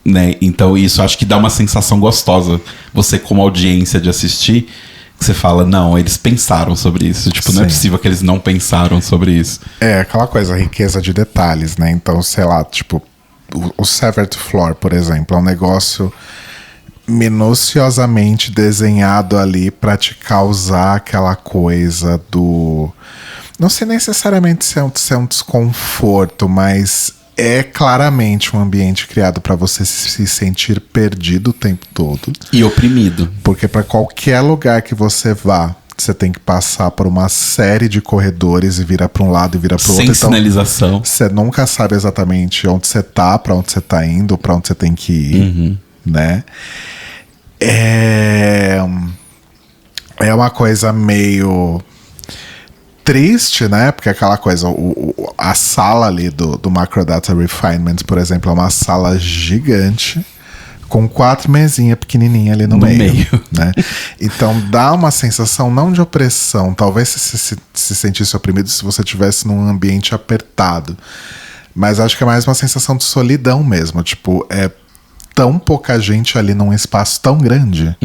Né? Então isso acho que dá uma sensação gostosa, você como audiência de assistir, que você fala, não, eles pensaram sobre isso. Tipo, não é possível que eles não pensaram sobre isso. É aquela coisa, riqueza de detalhes, né? Então, sei lá, tipo, o Severed Floor, por exemplo, é um negócio minuciosamente desenhado ali pra te causar aquela coisa do... Não sei necessariamente se é um desconforto, mas é claramente um ambiente criado pra você se sentir perdido o tempo todo. E oprimido. Porque pra qualquer lugar que você vá, você tem que passar por uma série de corredores e virar para um lado e virar para o outro. Sem sinalização. Você nunca sabe exatamente onde você tá, para onde você tá indo, para onde você tem que ir, né? É uma coisa meio triste, né? Porque aquela coisa, a sala ali do Macrodata Refinement, por exemplo, é uma sala gigante com 4 mesinhas pequenininhas ali no meio. Né? Então dá uma sensação não de opressão, talvez se sentisse oprimido se você estivesse num ambiente apertado, mas acho que é mais uma sensação de solidão mesmo, tipo, é tão pouca gente ali num espaço tão grande,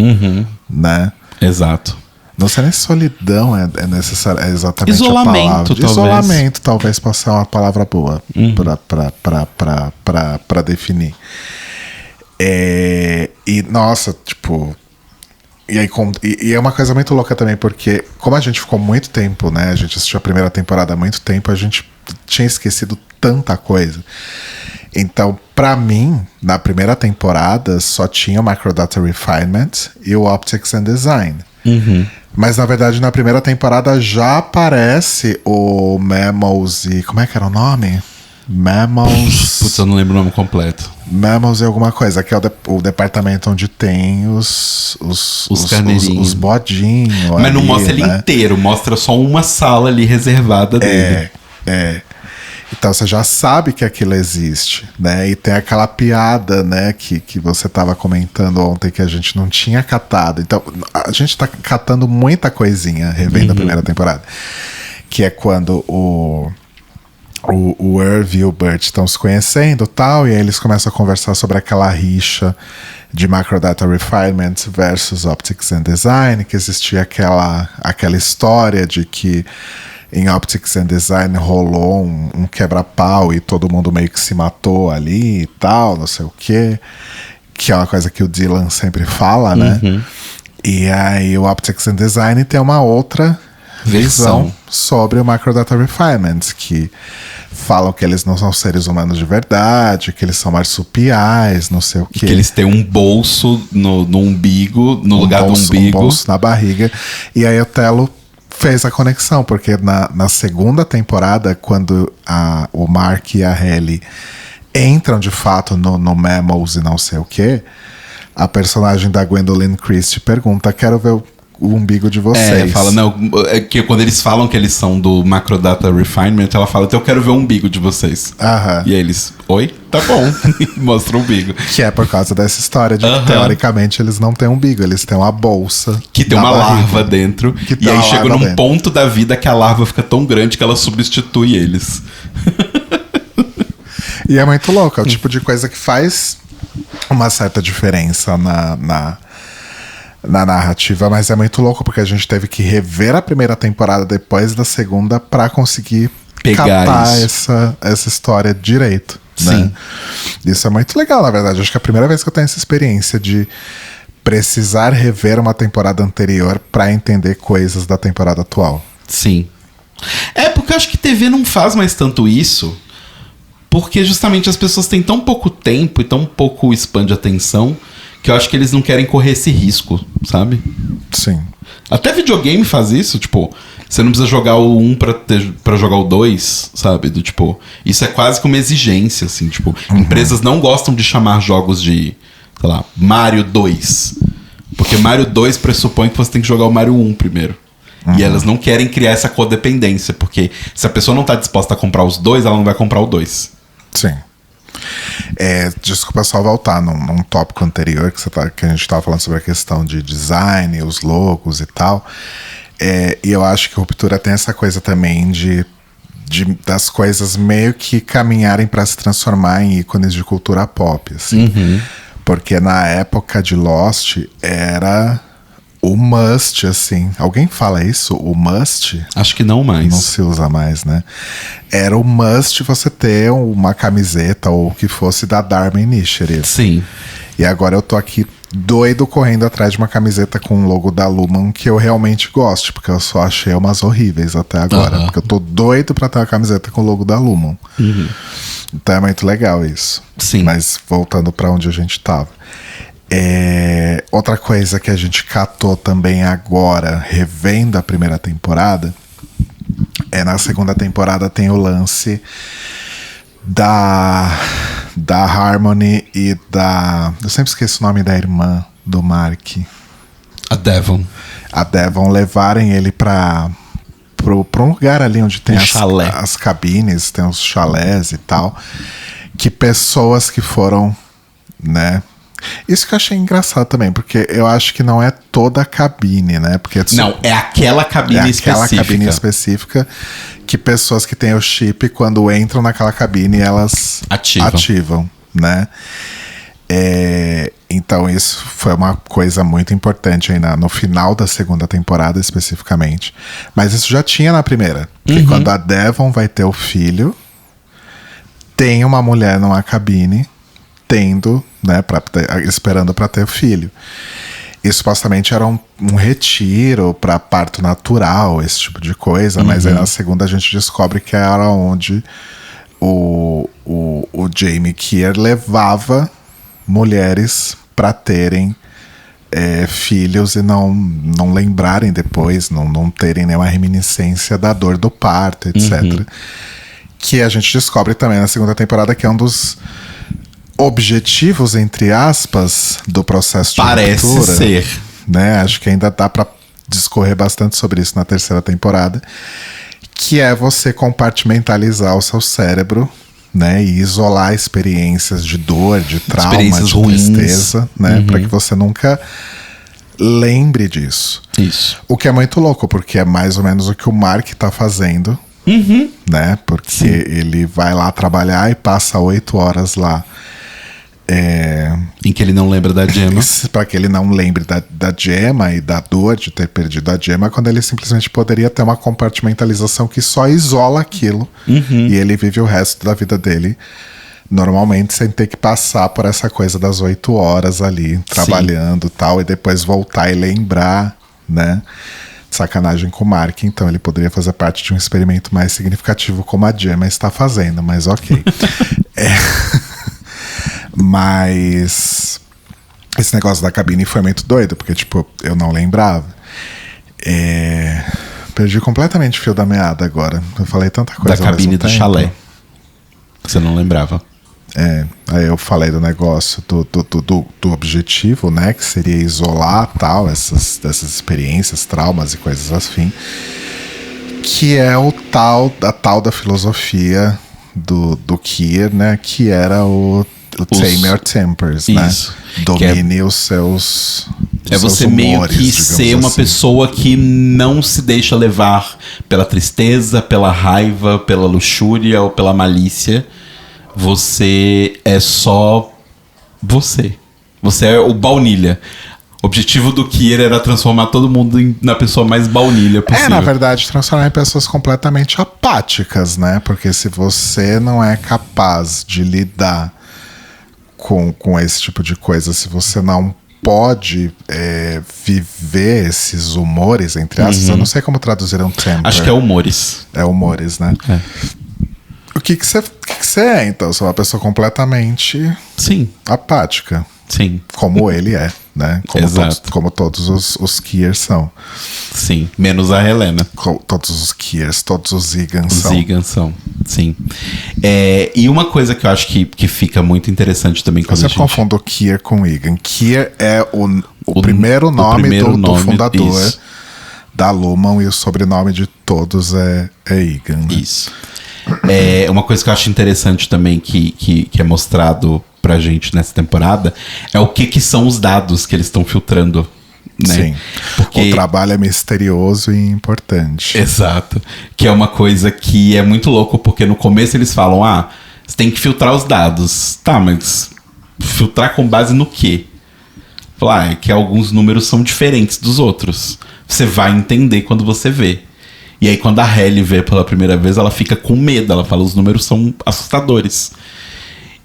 né? Exato. Não sei nem se solidão é necessário, é exatamente isolamento, a palavra. talvez. Isolamento talvez possa ser uma palavra boa pra definir. E nossa, tipo... E é uma coisa muito louca também, porque como a gente ficou muito tempo, né? A gente assistiu a primeira temporada há muito tempo, a gente tinha esquecido tanta coisa. Então, pra mim, na primeira temporada, só tinha o Macrodata Refinement e o Optics and Design. Mas, na verdade, na primeira temporada já aparece o Mammals e... Como é que era o nome? Mammals... Putz, eu não lembro o nome completo. Mammals é alguma coisa, que é o departamento onde tem os carneirinhos. os bodinhos. Mas ali, não mostra ele né? inteiro, mostra só uma sala ali reservada dele. Então você já sabe que aquilo existe, né? E tem aquela piada, né, que você estava comentando ontem que a gente não tinha catado. Então a gente tá catando muita coisinha revendo a primeira temporada. Que é quando o Irv e o Burt estão se conhecendo e tal, e aí eles começam a conversar sobre aquela rixa de Macrodata Refinement versus Optics and Design, que existia aquela história de que em Optics and Design rolou um quebra-pau e todo mundo meio que se matou ali e tal, não sei o quê, que é uma coisa que o Dylan sempre fala, né? E aí o Optics and Design tem uma outra visão sobre o Macrodata Refinement, que falam que eles não são seres humanos de verdade, que eles são marsupiais, não sei o quê. Que eles têm um bolso no umbigo, no lugar do umbigo. Um bolso na barriga. E aí o Telo fez a conexão, porque na segunda temporada, quando o Mark e a Hayley entram de fato no Mammals e não sei o quê, a personagem da Gwendoline Christie pergunta: quero ver o umbigo de vocês. Fala, não, que quando eles falam que eles são do Macrodata Refinement, ela fala, então eu quero ver o umbigo de vocês. E aí eles, oi? Tá bom. Mostra o umbigo. Que é por causa dessa história de que, teoricamente, eles não têm umbigo, eles têm uma bolsa. Que tem uma larva dentro. E aí chega num ponto da vida que a larva fica tão grande que ela substitui eles. E é muito louco, é o tipo de coisa que faz uma certa diferença na narrativa, mas é muito louco porque a gente teve que rever a primeira temporada depois da segunda pra conseguir catar essa história direito. Né? Isso é muito legal, na verdade. Acho que é a primeira vez que eu tenho essa experiência de precisar rever uma temporada anterior pra entender coisas da temporada atual. Sim. Porque eu acho que TV não faz mais tanto isso, porque justamente as pessoas têm tão pouco tempo e tão pouco span de atenção que eu acho que eles não querem correr esse risco, sabe? Sim. Até videogame faz isso, tipo, você não precisa jogar o 1 pra jogar o 2, sabe? Do tipo, isso é quase que uma exigência, assim, tipo, empresas não gostam de chamar jogos de, sei lá, Mario 2. Porque Mario 2 pressupõe que você tem que jogar o Mario 1 primeiro. E elas não querem criar essa codependência, porque se a pessoa não tá disposta a comprar os dois, ela não vai comprar o 2. Sim. Desculpa só voltar num tópico anterior que a gente estava falando sobre a questão de design, os logos e tal. E eu acho que Ruptura tem essa coisa também das coisas meio que caminharem para se transformar em ícones de cultura pop, assim. Porque na época de Lost era o must, assim. Alguém fala isso? O must? Acho que não mais. Não se usa mais, né? Era o must você ter uma camiseta ou o que fosse da Dharma Initiative. Sim. E agora eu tô aqui doido correndo atrás de uma camiseta com o logo da Lumon que eu realmente gosto, porque eu só achei umas horríveis até agora. Porque eu tô doido pra ter uma camiseta com o logo da Lumon. Então é muito legal isso. Sim. Mas voltando pra onde a gente tava. Outra coisa que a gente catou também agora, revendo a primeira temporada, na segunda temporada tem o lance da Harmony e eu sempre esqueço o nome da irmã do Mark. A Devon levarem ele pra pra um lugar ali onde tem chalé. As cabines, tem os chalés e tal, que pessoas que foram, né? Isso que eu achei engraçado também, porque eu acho que não é toda a cabine, né? Porque não, é aquela cabine específica. Aquela cabine específica que pessoas que têm o chip, quando entram naquela cabine, elas ativam, né? Então isso foi uma coisa muito importante aí no final da segunda temporada, especificamente. Mas isso já tinha na primeira. Que quando a Devon vai ter o filho, tem uma mulher numa cabine né, esperando para ter o filho. E supostamente era um retiro para parto natural, esse tipo de coisa, mas aí na segunda a gente descobre que era onde o Jamie Keir levava mulheres para terem filhos e não lembrarem depois, não terem nenhuma reminiscência da dor do parto, etc. Que a gente descobre também na segunda temporada que é um dos objetivos, entre aspas, do processo de parece ruptura, ser, né? Acho que ainda dá pra discorrer bastante sobre isso na terceira temporada, que é você compartimentalizar o seu cérebro, né? E isolar experiências de dor, de trauma, de tristeza, né? Pra que você nunca lembre disso. Isso. O que é muito louco, porque é mais ou menos o que o Mark tá fazendo, né? Porque ele vai lá trabalhar e passa 8 horas lá. Em que ele não lembra da Gemma. Para que ele não lembre da Gemma e da dor de ter perdido a Gemma, quando ele simplesmente poderia ter uma compartimentalização que só isola aquilo e ele vive o resto da vida dele normalmente sem ter que passar por essa coisa das 8 horas ali trabalhando e tal, e depois voltar e lembrar, né? Sacanagem com o Mark, então ele poderia fazer parte de um experimento mais significativo como a Gemma está fazendo, mas ok. Mas esse negócio da cabine foi muito doido, porque, tipo, eu não lembrava. Perdi completamente o fio da meada agora. Eu falei tanta coisa. Da cabine do chalé. Você não lembrava. Aí eu falei do negócio do objetivo, né? Que seria isolar tal, dessas experiências, traumas e coisas assim. Que é a tal da filosofia do Keir, né? Que era o Tame Your Tempers, né? Domine os seus você humores, meio que ser uma pessoa que não se deixa levar pela tristeza, pela raiva, pela luxúria ou pela malícia. Você é só você. Você é o baunilha. O objetivo do Keir era transformar todo mundo na pessoa mais baunilha possível. Na verdade, transformar em pessoas completamente apáticas, né? Porque se você não é capaz de lidar com esse tipo de coisa, se você não pode viver esses humores, entre aspas, eu não sei como traduzir um temper. Acho que é humores. É humores, né? O que você é, então? Você é uma pessoa completamente apática. Sim. Como ele é, né? Como todos os Keir são. Sim, menos a Helena. Todos os Keirs, todos os Zigans são. Zigans são, sim. E uma coisa que eu acho que fica muito interessante também quando eu sempre confundo Keir com Egan. Keir é o primeiro nome do fundador da Lumon e o sobrenome de todos é Egan. Né? Isso. Uma coisa que eu acho interessante também que é mostrado pra gente nessa temporada é o que são os dados que eles estão filtrando, né? Sim, porque o trabalho é misterioso e importante. Exato, que é uma coisa que é muito louco, porque no começo eles falam, você tem que filtrar os dados. Tá, mas filtrar com base no quê? Falar, é que alguns números são diferentes dos outros. Você vai entender quando você vê. E aí quando a Halle vê pela primeira vez, ela fica com medo, ela fala, os números são assustadores.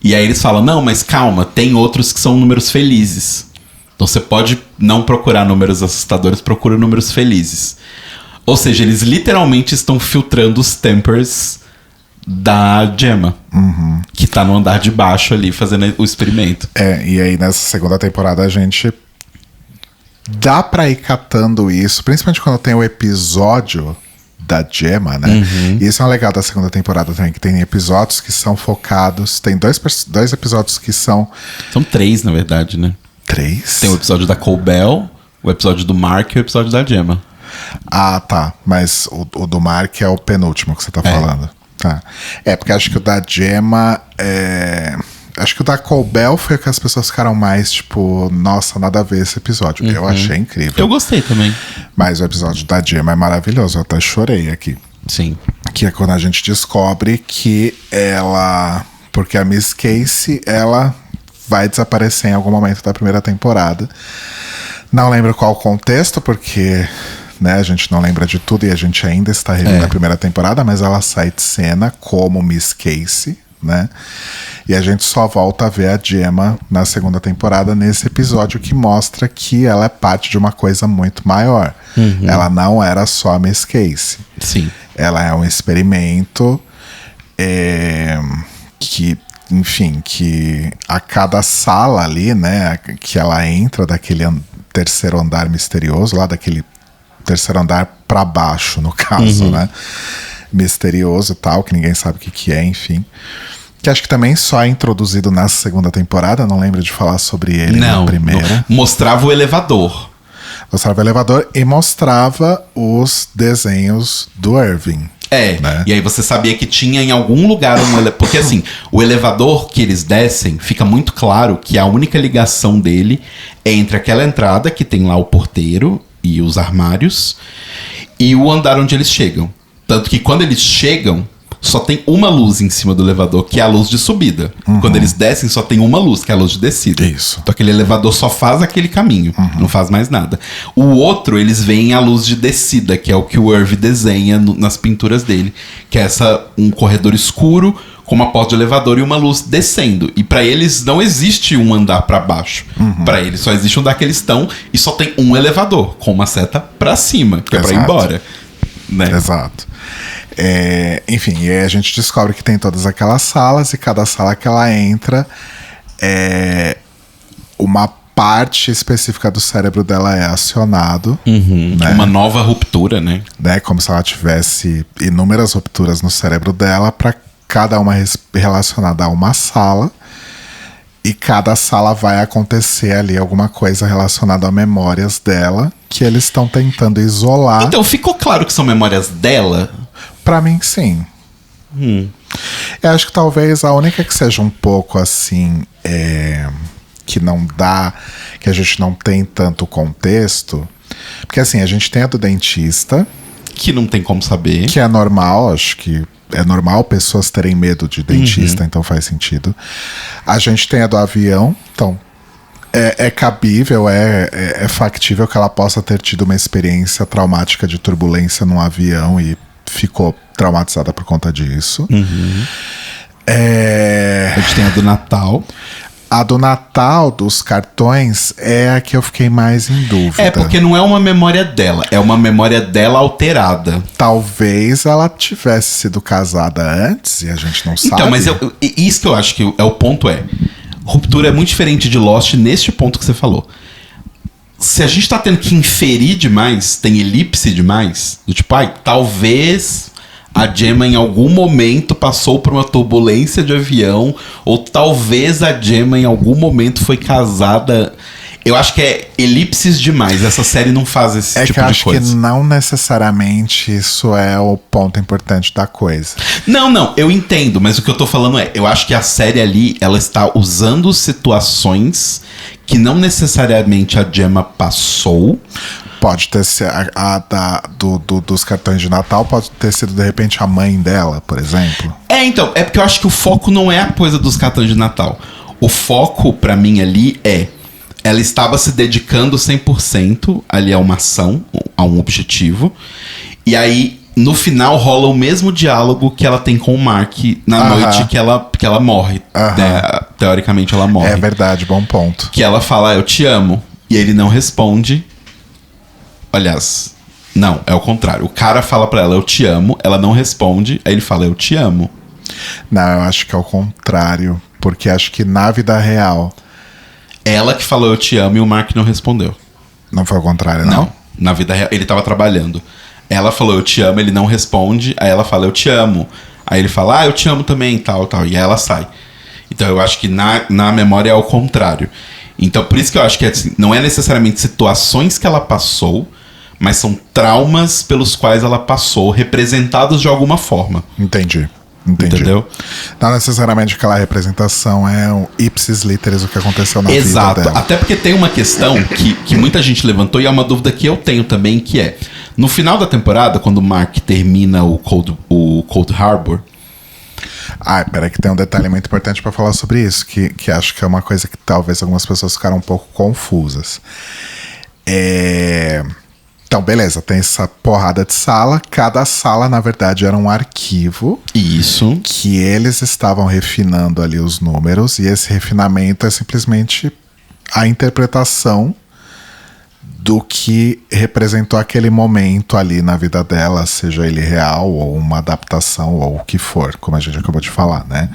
E aí eles falam, não, mas calma, tem outros que são números felizes. Então você pode não procurar números assustadores, procura números felizes. Ou seja, eles literalmente estão filtrando os tempers da Gemma, que tá no andar de baixo ali, fazendo o experimento. E aí nessa segunda temporada a gente dá pra ir catando isso, principalmente quando tem o episódio da Gemma, né? E isso é um legal da segunda temporada também, que tem episódios que são focados. Tem dois episódios que são... São 3, na verdade, né? 3? Tem o episódio da Cobell, o episódio do Mark e o episódio da Gemma. Ah, tá. Mas o do Mark é o penúltimo que você tá falando. Tá. Porque acho que o da Gemma Acho que o da Colbel foi o que as pessoas ficaram mais, tipo, nossa, nada a ver esse episódio. Eu achei incrível. Eu gostei também. Mas o episódio da Gemma é maravilhoso. Eu até chorei aqui. Sim. Que é quando a gente descobre que ela... Porque a Miss Casey, ela vai desaparecer em algum momento da primeira temporada. Não lembro qual o contexto, porque... Né, a gente não lembra de tudo e a gente ainda está revendo a primeira temporada, mas ela sai de cena como Miss Casey, né? E a gente só volta a ver a Gemma na segunda temporada nesse episódio que mostra que ela é parte de uma coisa muito maior. Ela não era só a Miss Casey. Sim. Ela é um experimento que, enfim, que a cada sala ali, né, que ela entra daquele terceiro andar misterioso, lá daquele terceiro andar pra baixo, no caso, né? Misterioso e tal, que ninguém sabe o que é, enfim. Que acho que também só é introduzido na segunda temporada, não lembro de falar sobre ele na primeira. Não. Mostrava o elevador. Mostrava o elevador e mostrava os desenhos do Irving. Né? E aí você sabia que tinha em algum lugar porque assim, o elevador que eles descem, fica muito claro que a única ligação dele é entre aquela entrada que tem lá o porteiro e os armários e o andar onde eles chegam. Tanto que quando eles chegam, só tem uma luz em cima do elevador, que é a luz de subida. Quando eles descem, só tem uma luz, que é a luz de descida. Isso. Então aquele elevador só faz aquele caminho, não faz mais nada. O outro, eles veem a luz de descida, que é o que o Irv desenha nas pinturas dele. Que é um corredor escuro, com uma porta de elevador e uma luz descendo. E pra eles não existe um andar pra baixo. Pra eles só existe um andar que eles estão e só tem um elevador, com uma seta pra cima, que é pra ir embora. Né? Exato. Enfim, e aí a gente descobre que tem todas aquelas salas e cada sala que ela entra uma parte específica do cérebro dela é acionado. Né? Uma nova ruptura, né? Como se ela tivesse inúmeras rupturas no cérebro dela, para cada uma relacionada a uma sala. E cada sala vai acontecer ali alguma coisa relacionada a memórias dela que eles estão tentando isolar. Então, ficou claro que são memórias dela? Pra mim, sim. Eu acho que talvez a única que seja um pouco assim, que não dá, que a gente não tem tanto contexto, porque assim, a gente tem a do dentista, que não tem como saber, que é normal, acho que é normal pessoas terem medo de dentista, então faz sentido. A gente tem a do avião, então é cabível, é factível que ela possa ter tido uma experiência traumática de turbulência num avião e ficou traumatizada por conta disso. A gente tem a do Natal. A do Natal, dos cartões, é a que eu fiquei mais em dúvida. Porque não é uma memória dela, é uma memória dela alterada. Talvez ela tivesse sido casada antes e a gente não sabe. Então, mas isso que eu acho que é o ponto ruptura é muito diferente de Lost neste ponto que você falou. Se a gente tá tendo que inferir demais, tem elipse demais, do tipo, talvez a Gemma em algum momento passou por uma turbulência de avião, ou talvez a Gemma em algum momento foi casada. Eu acho que é elipses demais. Essa série não faz esse tipo de coisa. É que eu acho que não necessariamente isso é o ponto importante da coisa. Não, eu entendo, mas o que eu tô falando eu acho que a série ali, ela está usando situações que não necessariamente a Gemma passou. Pode ter sido dos cartões de Natal, pode ter sido de repente a mãe dela, por exemplo. Então, é porque eu acho que o foco não é a coisa dos cartões de Natal. O foco pra mim ali ela estava se dedicando 100% ali a uma ação, a um objetivo. E aí, no final, rola o mesmo diálogo que ela tem com o Mark na noite que ela morre. Né? Teoricamente, ela morre. É verdade, bom ponto. Que ela fala, eu te amo. E ele não responde. Aliás, não, é o contrário. O cara fala pra ela, eu te amo. Ela não responde. Aí ele fala, eu te amo. Não, eu acho que é o contrário. Porque acho que na vida real... Ela que falou eu te amo e o Mark não respondeu. Não foi o contrário, não? Não, na vida real, ele tava trabalhando. Ela falou eu te amo, ele não responde. Aí ela fala eu te amo. Aí ele fala, eu te amo também, tal. E aí ela sai. Então eu acho que na memória é o contrário. Então por isso que eu acho que assim, não é necessariamente situações que ela passou, mas são traumas pelos quais ela passou, representados de alguma forma. Entendi. Entendeu? Não necessariamente aquela representação é o ipsis literis o que aconteceu na Exato. vida dela. Até porque tem uma questão que muita gente levantou e é uma dúvida que eu tenho também, que é, no final da temporada, quando o Mark termina o Cold Harbor... Peraí que tem um detalhe muito importante pra falar sobre isso, que acho que é uma coisa que talvez algumas pessoas ficaram um pouco confusas. Então, beleza, tem essa porrada de sala. Cada sala, na verdade, era um arquivo. Isso. Que eles estavam refinando ali os números. E esse refinamento é simplesmente a interpretação do que representou aquele momento ali na vida dela, seja ele real ou uma adaptação ou o que for, como a gente acabou de falar, né?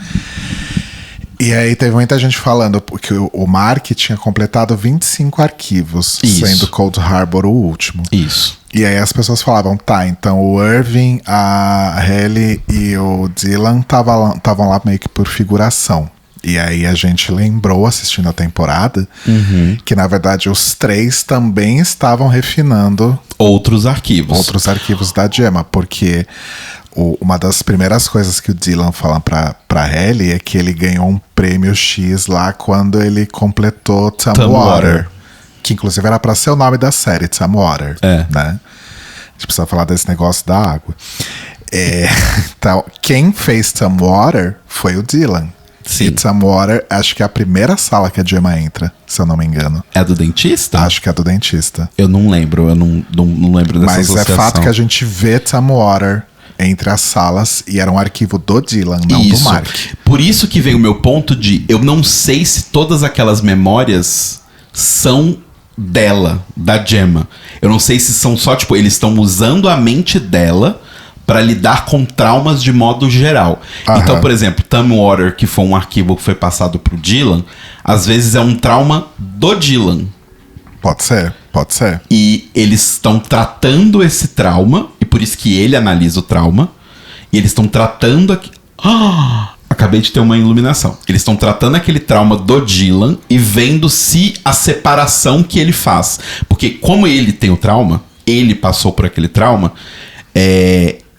E aí teve muita gente falando que o Mark tinha completado 25 arquivos, Isso. sendo Cold Harbor o último. Isso. E aí as pessoas falavam, tá, então o Irving, a Hayley e o Dylan estavam lá meio que por figuração. E aí a gente lembrou, assistindo a temporada, que na verdade os três também estavam refinando outros arquivos da Gemma, porque uma das primeiras coisas que o Dylan fala pra Hayley é que ele ganhou um prêmio X lá quando ele completou Tumwater, que inclusive era pra ser o nome da série, Tumwater, né? A gente precisa falar desse negócio da água. Então, quem fez Tumwater foi o Dylan. Sim. E Tumwater, acho que é a primeira sala que a Gemma entra, se eu não me engano. É do dentista? Acho que é do dentista. Eu não lembro, eu não lembro dessa Mas associação. é fato que a gente vê Tumwater entre as salas e era um arquivo do Dylan, não do Mark. Por isso que vem o meu ponto de eu não sei se todas aquelas memórias são dela, da Gemma. Eu não sei se são só, tipo, eles estão usando a mente dela para lidar com traumas de modo geral. Então, por exemplo, Tumwater, que foi um arquivo que foi passado pro Dylan, às vezes é um trauma do Dylan. Pode ser. E eles estão tratando esse trauma, e por isso que ele analisa o trauma, e eles estão tratando aqui. Acabei de ter uma iluminação. Eles estão tratando aquele trauma do Dylan e vendo se a separação que ele faz. Porque como ele tem o trauma, ele passou por aquele trauma,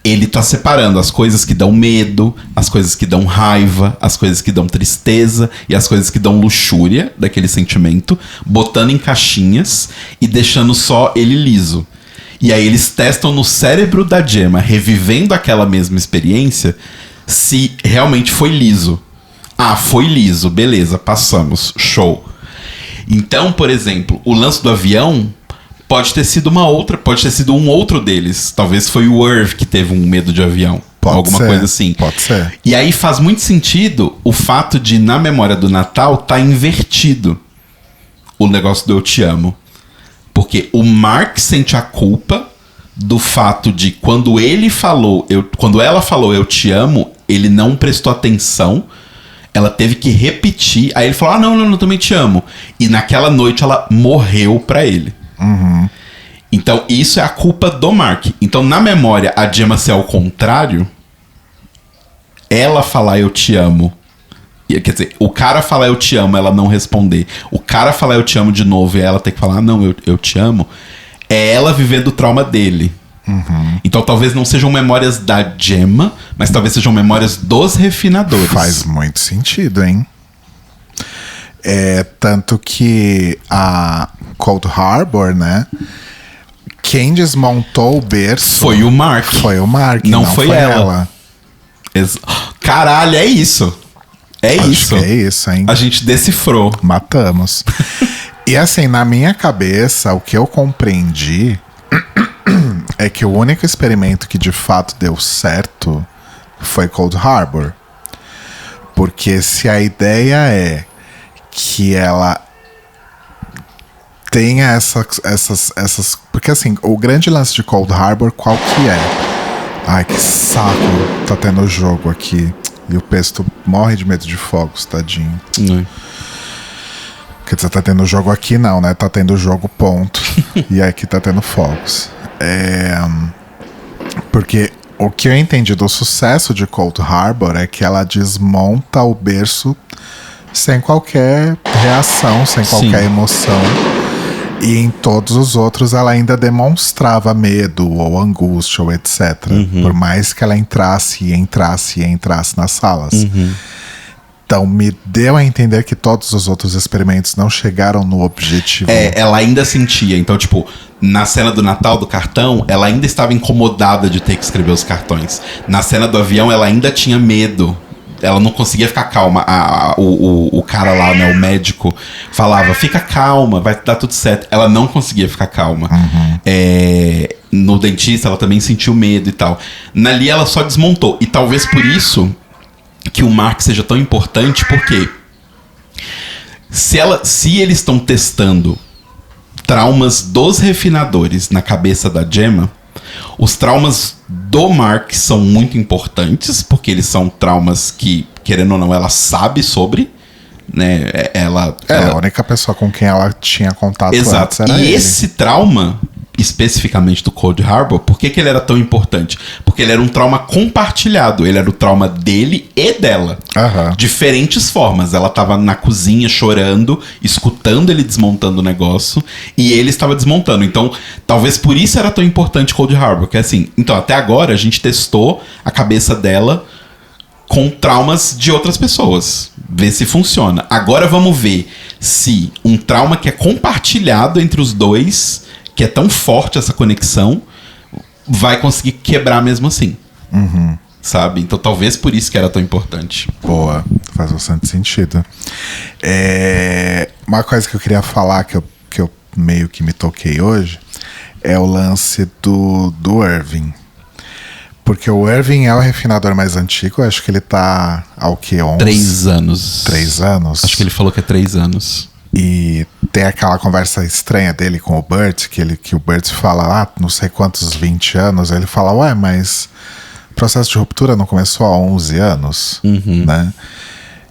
ele tá separando as coisas que dão medo, as coisas que dão raiva, as coisas que dão tristeza e as coisas que dão luxúria daquele sentimento, botando em caixinhas e deixando só ele liso. E aí eles testam no cérebro da Gemma, revivendo aquela mesma experiência, se realmente foi liso. Foi liso, beleza, passamos, show. Então, por exemplo, o lance do avião pode ter sido pode ter sido um outro deles. Talvez foi o Irv que teve um medo de avião. Alguma coisa assim. Pode ser. E aí faz muito sentido o fato de, na memória do Natal, tá invertido o negócio do eu te amo. Porque o Mark sente a culpa do fato de quando ela falou eu te amo, ele não prestou atenção. Ela teve que repetir. Aí ele falou, não, eu também te amo. E naquela noite ela morreu pra ele. Então isso é a culpa do Mark. Então na memória a Gemma ser ao contrário, ela falar eu te amo, quer dizer, o cara falar eu te amo, ela não responder, o cara falar eu te amo de novo e ela ter que falar não, eu te amo, é ela vivendo o trauma dele. Então talvez não sejam memórias da Gemma, mas talvez sejam memórias dos refinadores. Faz muito sentido, hein? Tanto que a Cold Harbor, né? Quem desmontou o berço foi o Mark. Não foi ela. Caralho, é isso. Acho que é isso, hein? A gente decifrou. Matamos. E assim, na minha cabeça, o que eu compreendi é que o único experimento que de fato deu certo foi Cold Harbor. Porque se a ideia é que ela tenha essas... Porque assim, o grande lance de Cold Harbor, qual que é? Ai, que saco. Tá tendo jogo aqui. E o Pesto morre de medo de fogos, tadinho. Quer dizer, tá tendo jogo aqui não, né? Tá tendo jogo ponto. E aqui tá tendo fogos. Porque o que eu entendi do sucesso de Cold Harbor é que ela desmonta o berço sem qualquer reação, sem qualquer emoção. E em todos os outros ela ainda demonstrava medo ou angústia ou etc. Por mais que ela entrasse nas salas. Então me deu a entender que todos os outros experimentos não chegaram no objetivo. Ela ainda sentia. Então, tipo, na cena do Natal do cartão, ela ainda estava incomodada de ter que escrever os cartões. Na cena do avião, ela ainda tinha medo. Ela não conseguia ficar calma. O cara lá, né, o médico, falava, fica calma, vai dar tudo certo. Ela não conseguia ficar calma. No dentista, ela também sentiu medo e tal. Ali, ela só desmontou. E talvez por isso que o Mark seja tão importante, porque se eles estão testando traumas dos refinadores na cabeça da Gemma, os traumas do Mark são muito importantes, porque eles são traumas que, querendo ou não, ela sabe sobre, né? A única pessoa com quem ela tinha contato Exato. antes era e ele. esse trauma, especificamente do Cold Harbor, por que ele era tão importante? Porque ele era um trauma compartilhado. Ele era o trauma dele e dela. Diferentes formas. Ela estava na cozinha chorando, escutando ele desmontando o negócio, e ele estava desmontando. Então, talvez por isso era tão importante Cold Harbor. Que assim, então, até agora a gente testou a cabeça dela com traumas de outras pessoas. Ver se funciona. Agora vamos ver se um trauma que é compartilhado entre os dois, que é tão forte essa conexão, vai conseguir quebrar mesmo assim. Sabe? Então talvez por isso que era tão importante. Boa, faz bastante sentido. Uma coisa que eu queria falar, que eu meio que me toquei hoje, é o lance do Irving. Porque o Irving é o refinador mais antigo, eu acho que ele tá ao que, 11? 3 anos. 3 anos? Acho que ele falou que é 3 anos. E tem aquela conversa estranha dele com o Burt, que o Burt fala, não sei quantos 20 anos. Aí ele fala, ué, mas o processo de ruptura não começou há 11 anos, né?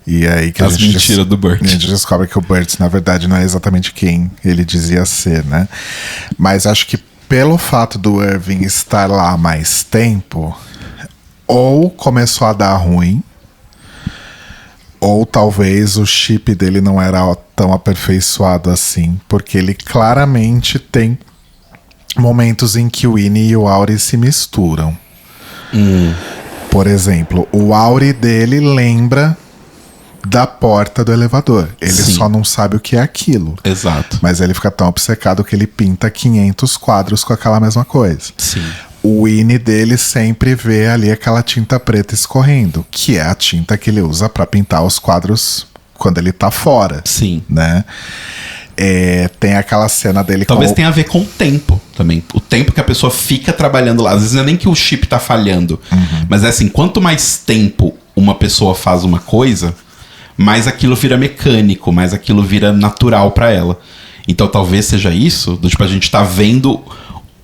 E aí que as mentiras do Burt. A gente descobre que o Burt, na verdade, não é exatamente quem ele dizia ser, né? Mas acho que pelo fato do Irving estar lá há mais tempo, ou começou a dar ruim, ou talvez o chip dele não era tão aperfeiçoado assim, porque ele claramente tem momentos em que o Winnie e o Auri se misturam. Por exemplo, o Auri dele lembra da porta do elevador. Ele só não sabe o que é aquilo. Exato. Mas ele fica tão obcecado que ele pinta 500 quadros com aquela mesma coisa. Sim. O Winnie dele sempre vê ali aquela tinta preta escorrendo, que é a tinta que ele usa pra pintar os quadros quando ele tá fora. Sim. Né? Tem aquela cena dele talvez tenha a ver com o tempo também. O tempo que a pessoa fica trabalhando lá. Às vezes não é nem que o chip tá falhando. Mas é assim, quanto mais tempo uma pessoa faz uma coisa, mais aquilo vira mecânico, mais aquilo vira natural pra ela. Então talvez seja isso, tipo, a gente tá vendo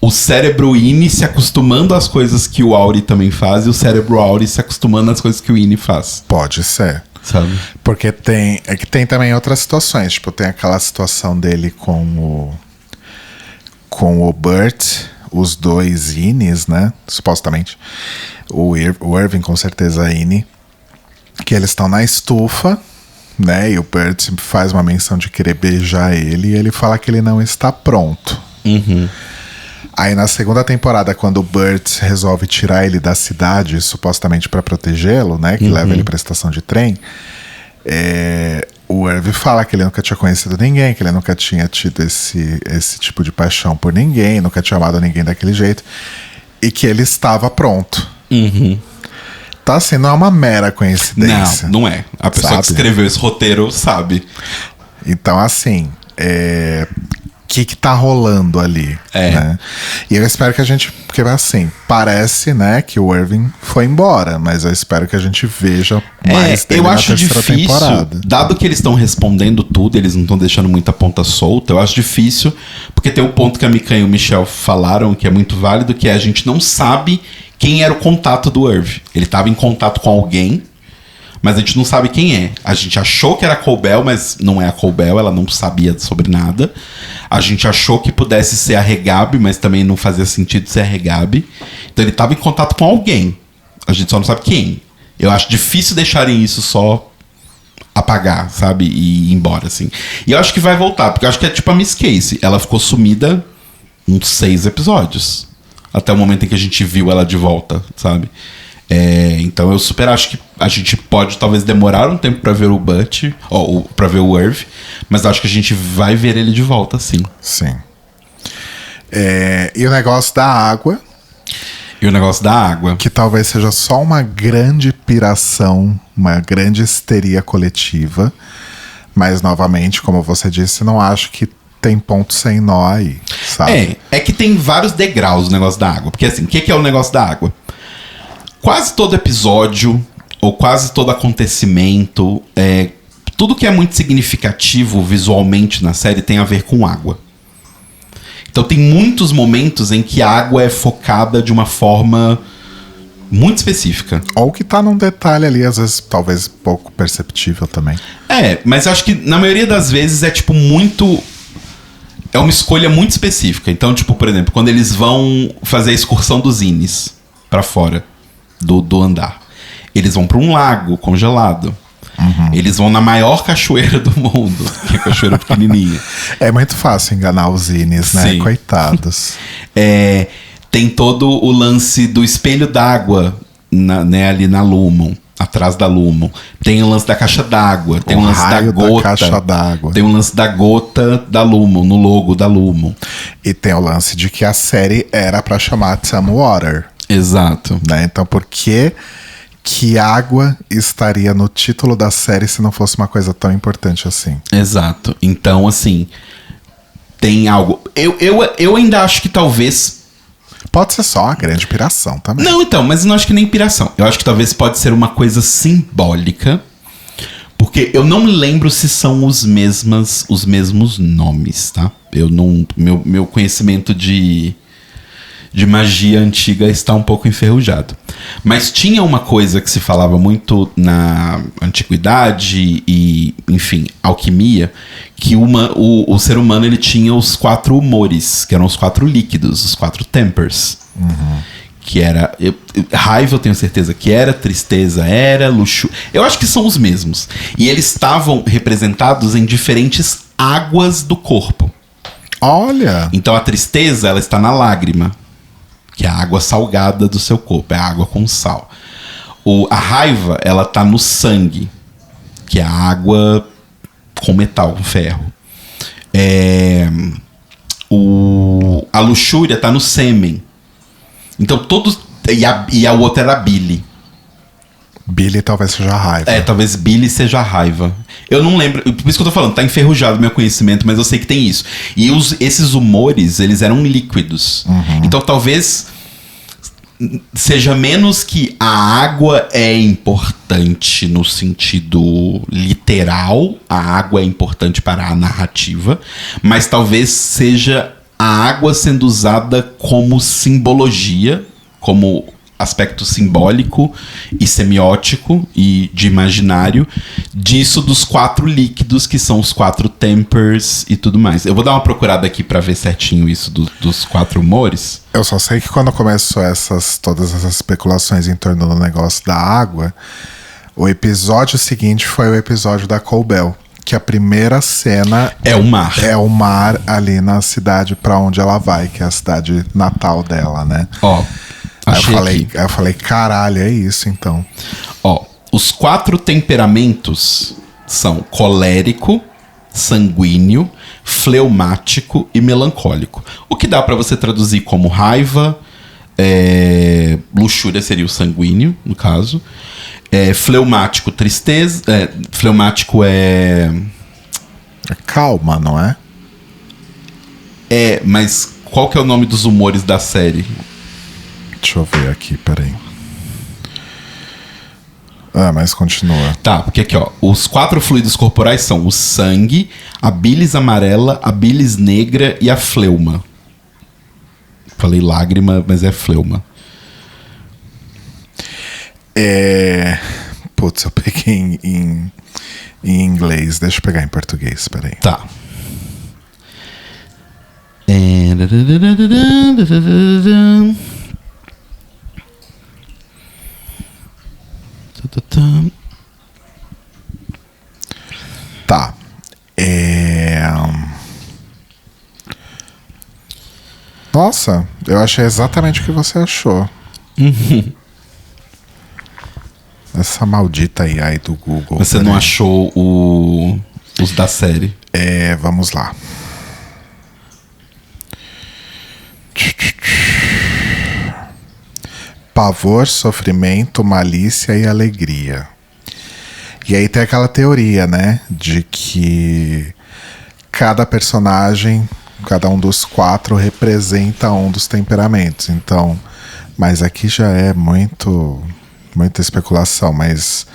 o cérebro Winnie se acostumando às coisas que o Auri também faz, e o cérebro Auri se acostumando às coisas que o Winnie faz. Pode ser. Sabe? Porque tem também outras situações. Tipo, tem aquela situação dele com o Burt, os dois Innies, né? Supostamente. O Irving, com certeza, a Innie. Que eles estão na estufa, né? E o Burt faz uma menção de querer beijar ele, e ele fala que ele não está pronto. Aí na segunda temporada, quando o Burt resolve tirar ele da cidade, supostamente para protegê-lo, né? Que leva ele pra estação de trem, o Irving fala que ele nunca tinha conhecido ninguém, que ele nunca tinha tido esse tipo de paixão por ninguém, nunca tinha amado ninguém daquele jeito, e que ele estava pronto. Tá assim, não é uma mera coincidência. Não é. A pessoa que escreveu esse roteiro sabe. Então, assim, que tá rolando ali, né? E eu espero que a gente, porque assim, parece, né, que o Irving foi embora, mas eu espero que a gente veja mais dele na terceira temporada. Dado que eles estão respondendo tudo, eles não estão deixando muita ponta solta, eu acho difícil, porque tem um ponto que a Mika e o Michel falaram, que é muito válido, que é a gente não sabe quem era o contato do Irving. Ele estava em contato com alguém, mas a gente não sabe quem é. A gente achou que era a Cobell, mas não é a Cobell, ela não sabia sobre nada. A gente achou que pudesse ser a Regab, mas também não fazia sentido ser a Regab. Então ele estava em contato com alguém. A gente só não sabe quem. Eu acho difícil deixarem isso só apagar, sabe? E ir embora, assim. E eu acho que vai voltar, porque eu acho que é tipo a Miss Casey. Ela ficou sumida uns 6 episódios. Até o momento em que a gente viu ela de volta, sabe? Então eu super acho que a gente pode talvez demorar um tempo pra ver o Butch, ou pra ver o Irv, mas eu acho que a gente vai ver ele de volta, sim. Sim. E o negócio da água. E o negócio da água. Que talvez seja só uma grande piração, uma grande histeria coletiva. Mas, novamente, como você disse, não acho que tem ponto sem nó aí, sabe? É que tem vários degraus o negócio da água. Porque assim, o que é o negócio da água? Quase todo episódio, ou quase todo acontecimento, tudo que é muito significativo visualmente na série tem a ver com água. Então tem muitos momentos em que a água é focada de uma forma muito específica. Ou que tá num detalhe ali, às vezes, talvez pouco perceptível também. Mas eu acho que na maioria das vezes é tipo muito... É uma escolha muito específica. Então, tipo, por exemplo, quando eles vão fazer a excursão dos Ines pra fora do andar. Eles vão pra um lago congelado. Uhum. Eles vão na maior cachoeira do mundo, que é a cachoeira pequenininha. É muito fácil enganar os Ines, né? Sim. Coitados. Tem todo o lance do espelho d'água, né, ali na Lumon, atrás da Lumon. Tem o lance da caixa d'água, tem o lance da gota. Caixa d'água. Tem o lance da gota da Lumon, no logo da Lumon. E tem o lance de que a série era pra chamar Some Water. Exato. Né? Então por que água estaria no título da série se não fosse uma coisa tão importante assim? Exato. Então, assim, tem algo... Eu ainda acho que talvez... Pode ser só uma grande piração também. Não, então, mas eu não acho que nem piração. Eu acho que talvez pode ser uma coisa simbólica, porque eu não me lembro se são os mesmos nomes, tá? Eu não... Meu conhecimento de magia antiga está um pouco enferrujado. Mas tinha uma coisa que se falava muito na antiguidade e, enfim, alquimia, que o ser humano ele tinha os 4 humores, que eram os 4 líquidos, os 4 tempers. Uhum. Que era... raiva eu tenho certeza que era, tristeza era, luxúria... Eu acho que são os mesmos. E eles estavam representados em diferentes águas do corpo. Olha! Então a tristeza, ela está na lágrima, que é a água salgada do seu corpo, é a água com sal. A raiva, ela tá no sangue, que é a água com metal, com ferro. A luxúria tá no sêmen. Então todos... E a outra era a bile. Bile talvez seja a raiva. Talvez bile seja a raiva. Eu não lembro, por isso que eu tô falando, tá enferrujado o meu conhecimento, mas eu sei que tem isso. E esses humores, eles eram líquidos. Uhum. Então talvez seja menos que a água é importante no sentido literal, a água é importante para a narrativa, mas talvez seja a água sendo usada como simbologia, como aspecto simbólico e semiótico e de imaginário disso dos 4 líquidos que são os 4 tempers e tudo mais. Eu vou dar uma procurada aqui pra ver certinho isso dos 4 humores. Eu só sei que quando começou todas essas especulações em torno do negócio da água, o episódio seguinte foi o episódio da Colbell, que a primeira cena é o mar. É o mar ali na cidade pra onde ela vai, que é a cidade natal dela, né? Aí eu falei, caralho, é isso então. Os 4 temperamentos são colérico, sanguíneo, fleumático e melancólico. O que dá pra você traduzir como raiva, luxúria seria o sanguíneo, no caso. Fleumático, tristeza. Fleumático é calma, não é? Mas qual que é o nome dos humores da série? Deixa eu ver aqui, peraí. Mas continua. Tá, porque aqui, os 4 fluidos corporais são o sangue, a bilis amarela, a bilis negra e a fleuma. Falei lágrima, mas é fleuma. Putz, eu peguei em inglês. Deixa eu pegar em português, peraí. Tá. Nossa, eu achei exatamente o que você achou. Essa maldita AI do Google. Você não achou os da série? Vamos lá. Pavor, sofrimento, malícia e alegria. E aí tem aquela teoria, né? De que cada personagem, cada um dos 4 representa um dos temperamentos. Então, mas aqui já é muita especulação, mas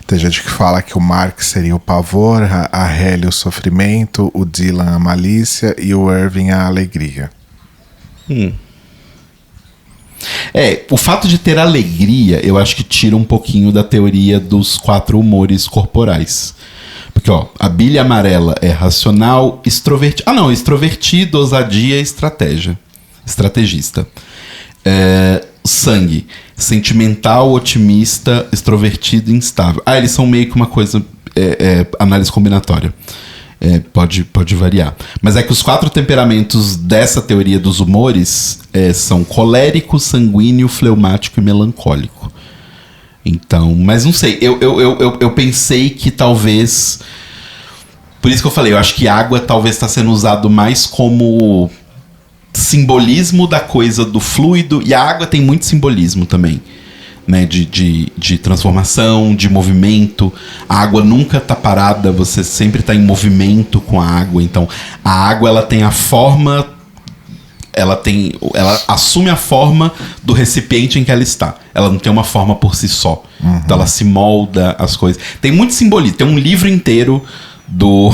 tem gente que fala que o Mark seria o pavor, a Halle o sofrimento, o Dylan a malícia e o Irving a alegria. O fato de ter alegria, eu acho que tira um pouquinho da teoria dos 4 humores corporais. Porque, a Billy amarela é racional, extrovertido, ousadia e estrategista. Sangue, sentimental, otimista, extrovertido e instável. Eles são meio que uma coisa, análise combinatória. Pode variar. Mas é que os 4 temperamentos dessa teoria dos humores são colérico, sanguíneo, fleumático e melancólico. Então, mas não sei, eu pensei que talvez... Por isso que eu falei, eu acho que água talvez está sendo usado mais como simbolismo da coisa do fluido, e a água tem muito simbolismo também, né, de transformação, de movimento. A água nunca tá parada, você sempre tá em movimento com a água. Então, a água, ela tem a forma, ela assume a forma do recipiente em que ela está. Ela não tem uma forma por si só. Então, ela se molda as coisas. Tem muito simbolismo. Tem um livro inteiro do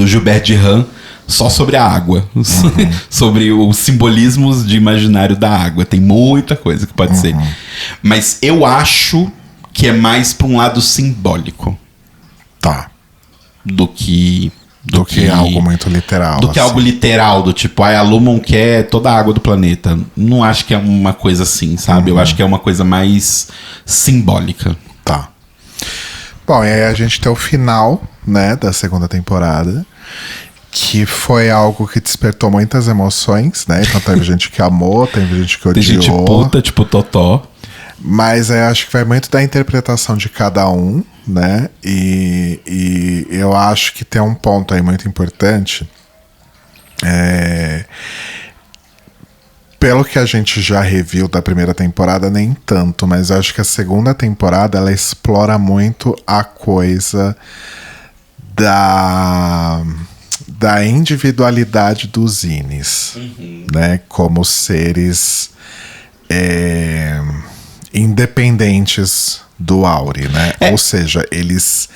Gilbert Durand só sobre a água, sobre os simbolismos de imaginário da água. Tem muita coisa que pode ser. Mas eu acho que é mais para um lado simbólico. Tá. Do que algo muito literal. Do que algo literal, do tipo, a Lumon quer toda a água do planeta. Não acho que é uma coisa assim, sabe? Eu acho que é uma coisa mais simbólica. Tá. Bom, e aí a gente tem o final, né, da segunda temporada, que foi algo que despertou muitas emoções, né? Então teve gente que amou, teve gente que odiou. Tem gente puta, tipo Totó. Mas eu acho que vai muito da interpretação de cada um, né? E eu acho que tem um ponto aí muito importante. Pelo que a gente já reviu da primeira temporada, nem tanto, mas eu acho que a segunda temporada ela explora muito a coisa da individualidade dos zines, né? Como seres independentes do Auri, né? Ou seja, eles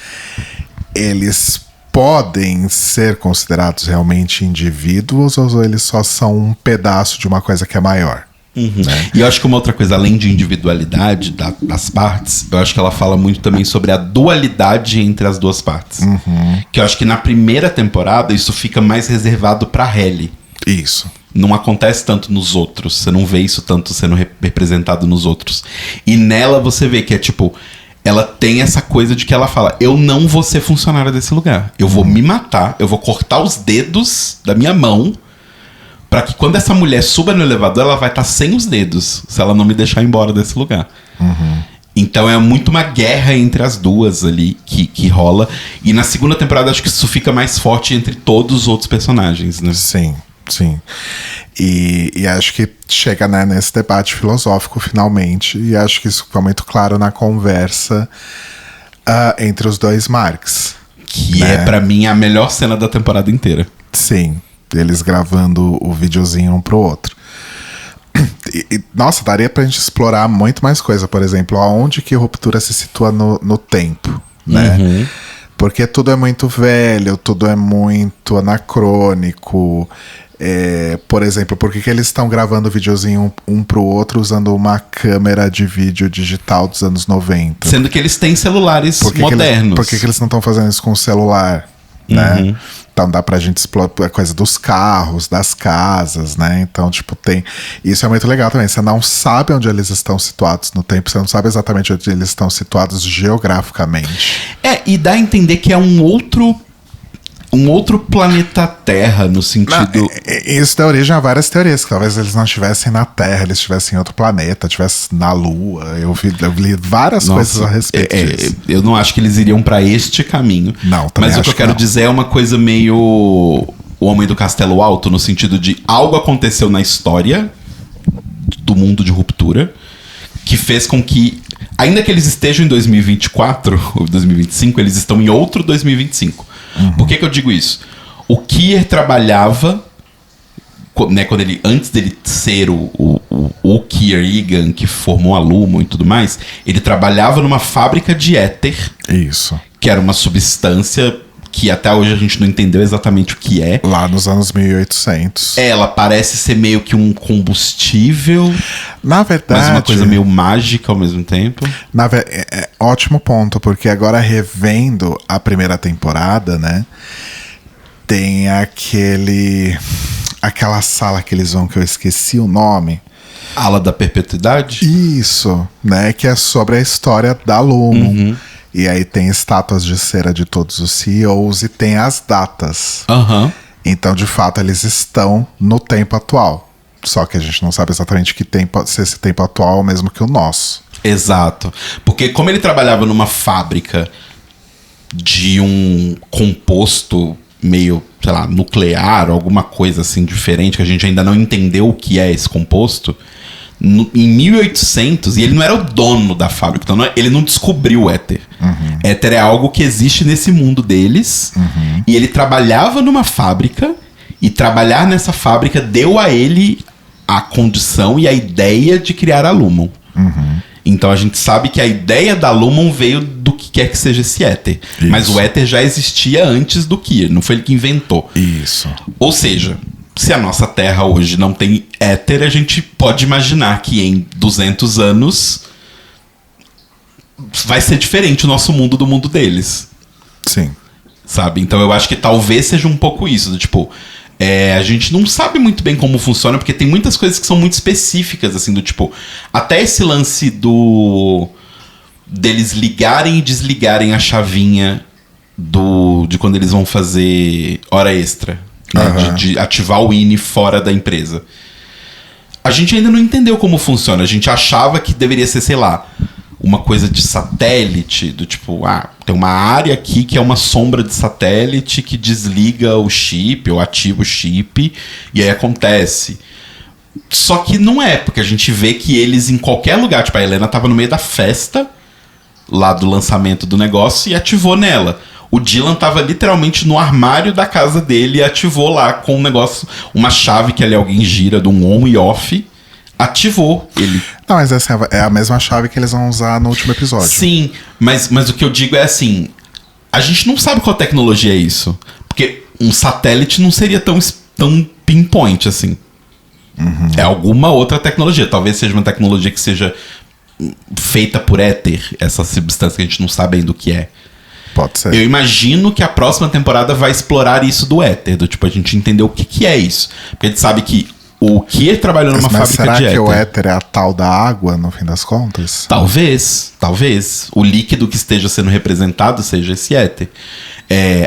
podem ser considerados realmente indivíduos ou eles só são um pedaço de uma coisa que é maior. Né? E eu acho que uma outra coisa, além de individualidade das partes, eu acho que ela fala muito também sobre a dualidade entre as duas partes. Que eu acho que na primeira temporada isso fica mais reservado pra Halle. Isso. Não acontece tanto nos outros. Você não vê isso tanto sendo representado nos outros. E nela você vê que é tipo... Ela tem essa coisa de que ela fala: eu não vou ser funcionária desse lugar. Eu vou me matar, eu vou cortar os dedos da minha mão pra que quando essa mulher suba no elevador, ela vai estar sem os dedos, se ela não me deixar embora desse lugar. Então é muito uma guerra entre as duas ali que rola. E na segunda temporada acho que isso fica mais forte entre todos os outros personagens, né? Sim. E acho que chega, né, nesse debate filosófico finalmente, e acho que isso ficou muito claro na conversa entre os dois Marks. Que é, pra mim, a melhor cena da temporada inteira. Sim, eles gravando o videozinho um pro outro. Nossa, daria pra gente explorar muito mais coisa. Por exemplo, aonde que Ruptura se situa no tempo, né? Porque tudo é muito velho, tudo é muito anacrônico. Por exemplo, por que eles estão gravando o videozinho um pro outro usando uma câmera de vídeo digital dos anos 90? Sendo que eles têm celulares modernos. Por que eles não estão fazendo isso com o celular? Né? Então dá pra gente explorar a coisa dos carros, das casas, né? Então, tipo, tem... Isso é muito legal também. Você não sabe onde eles estão situados no tempo, você não sabe exatamente onde eles estão situados geograficamente. E dá a entender que é um outro um outro planeta Terra, no sentido... Isso dá origem a várias teorias, que talvez eles não estivessem na Terra, eles estivessem em outro planeta, estivessem na Lua. Eu li várias coisas a respeito disso. Eu não acho que eles iriam pra este caminho. Não, também mas o que eu quero dizer é uma coisa meio O Homem do Castelo Alto, no sentido de algo aconteceu na história do mundo de ruptura que fez com que, ainda que eles estejam em 2024 ou 2025, eles estão em outro 2025. Por que eu digo isso? O Kier trabalhava, né, quando ele, antes dele ser o Kier Egan, que formou a Lumon e tudo mais, ele trabalhava numa fábrica de éter. Isso. Que era uma substância que até hoje a gente não entendeu exatamente o que é. Lá nos anos 1800. Ela parece ser meio que um combustível. Na verdade... Mas uma coisa meio mágica ao mesmo tempo. Ótimo ponto, porque agora revendo a primeira temporada, né? Tem aquela sala que eles vão, que eu esqueci o nome. Ala da Perpetuidade? Isso, né? Que é sobre a história da Lumon. E aí tem estátuas de cera de todos os CEOs e tem as datas. Então, de fato, eles estão no tempo atual. Só que a gente não sabe exatamente que tempo, se esse tempo atual é o mesmo que o nosso. Exato. Porque como ele trabalhava numa fábrica de um composto meio, sei lá, nuclear, alguma coisa assim diferente, que a gente ainda não entendeu o que é esse composto... em 1800, e ele não era o dono da fábrica, então ele não descobriu o éter. Éter é algo que existe nesse mundo deles, e ele trabalhava numa fábrica, e trabalhar nessa fábrica deu a ele a condição e a ideia de criar a Lumon. Então a gente sabe que a ideia da Lumon veio do que quer que seja esse éter. Isso. Mas o éter já existia antes do Kier, não foi ele que inventou. Isso. Ou seja... Se a nossa Terra hoje não tem éter, a gente pode imaginar que em 200 anos vai ser diferente o nosso mundo do mundo deles. Sim. Sabe? Então eu acho que talvez seja um pouco isso. Tipo, a gente não sabe muito bem como funciona, porque tem muitas coisas que são muito específicas, assim, do tipo... Até esse lance deles ligarem e desligarem a chavinha de quando eles vão fazer hora extra. Né, de ativar o INI fora da empresa. A gente ainda não entendeu como funciona. A gente achava que deveria ser, sei lá, uma coisa de satélite, do tipo, tem uma área aqui que é uma sombra de satélite que desliga o chip ou ativa o chip e aí acontece. Só que não é, porque a gente vê que eles em qualquer lugar, tipo, a Helena tava no meio da festa lá do lançamento do negócio e ativou nela. O Dylan tava literalmente no armário da casa dele e ativou lá com um negócio, uma chave que ali alguém gira de um on e off, ativou ele. Não, mas essa é a mesma chave que eles vão usar no último episódio. Sim, mas o que eu digo é assim, a gente não sabe qual tecnologia é isso, porque um satélite não seria tão pinpoint assim. É alguma outra tecnologia, talvez seja uma tecnologia que seja feita por éter, essa substância que a gente não sabe ainda o que é. Pode ser. Eu imagino que a próxima temporada vai explorar isso do éter, do tipo, a gente entender o que é isso. Porque a gente sabe que o Kier trabalhou numa fábrica de éter. Será que o éter é a tal da água, no fim das contas? Talvez. O líquido que esteja sendo representado seja esse éter.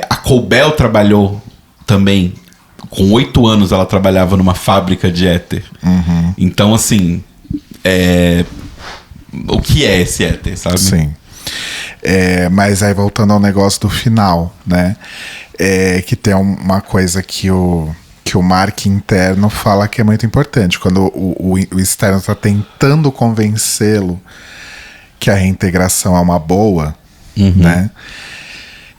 A Cobel trabalhou também, com 8 anos ela trabalhava numa fábrica de éter. Então, assim, o que é esse éter, sabe? Sim. Mas aí voltando ao negócio do final, né? Que tem uma coisa que o Mark interno fala que é muito importante. Quando o externo está tentando convencê-lo que a reintegração é uma boa, né?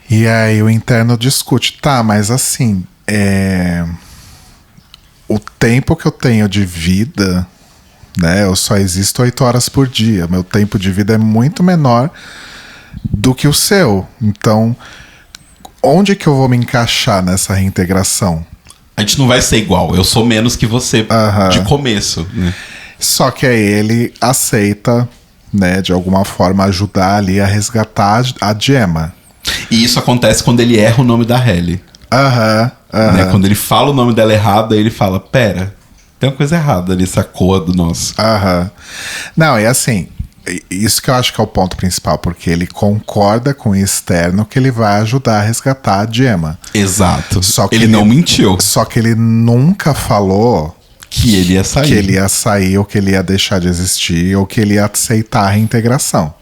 E aí o interno discute, mas assim, o tempo que eu tenho de vida, né? Eu só existo 8 horas por dia. Meu tempo de vida é muito menor do que o seu. Então, onde que eu vou me encaixar nessa reintegração? A gente não vai ser igual. Eu sou menos que você de começo, né? Só que aí ele aceita, né, de alguma forma ajudar ali a resgatar a Gemma. E isso acontece quando ele erra o nome da Halle. Né? Quando ele fala o nome dela errado, aí ele fala, pera, tem uma coisa errada nessa coa do nosso. Não, e assim, Isso que eu acho que é o ponto principal, porque ele concorda com o externo que ele vai ajudar a resgatar a Gemma. Exato. Só que ele não mentiu. Só que ele nunca falou que ele ia sair. Que ele ia sair, ou que ele ia deixar de existir, ou que ele ia aceitar a reintegração.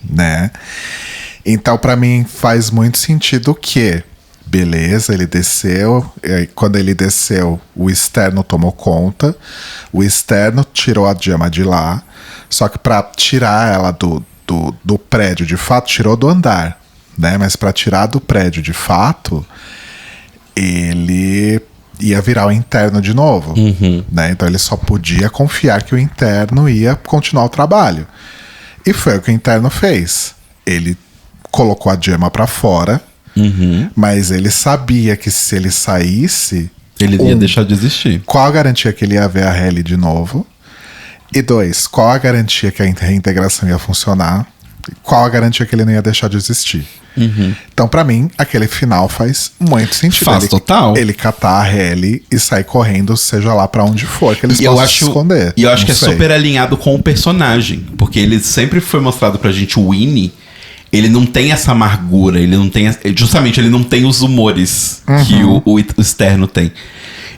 Né? Então, pra mim, faz muito sentido que, beleza, ele desceu, e quando ele desceu, o externo tomou conta, o externo tirou a Gemma de lá, só que pra tirar ela do prédio de fato, tirou do andar, né? Mas pra tirar do prédio de fato, ele ia virar o interno de novo, né? Então ele só podia confiar que o interno ia continuar o trabalho. E foi o que o interno fez. Ele colocou a Gemma pra fora, mas ele sabia que se ele saísse... Ele ia deixar de existir. Qual a garantia que ele ia ver a Hayley de novo? E 2, qual a garantia que a reintegração ia funcionar? Qual a garantia que ele não ia deixar de existir? Então, pra mim, aquele final faz muito sentido. Faz total. Ele catar a Hayley e sair correndo, seja lá pra onde for, que eles possam se esconder. E eu acho que é super alinhado com o personagem. Porque ele sempre foi mostrado pra gente, o Winnie, ele não tem essa amargura, ele não tem... Justamente, ele não tem os humores que o externo tem.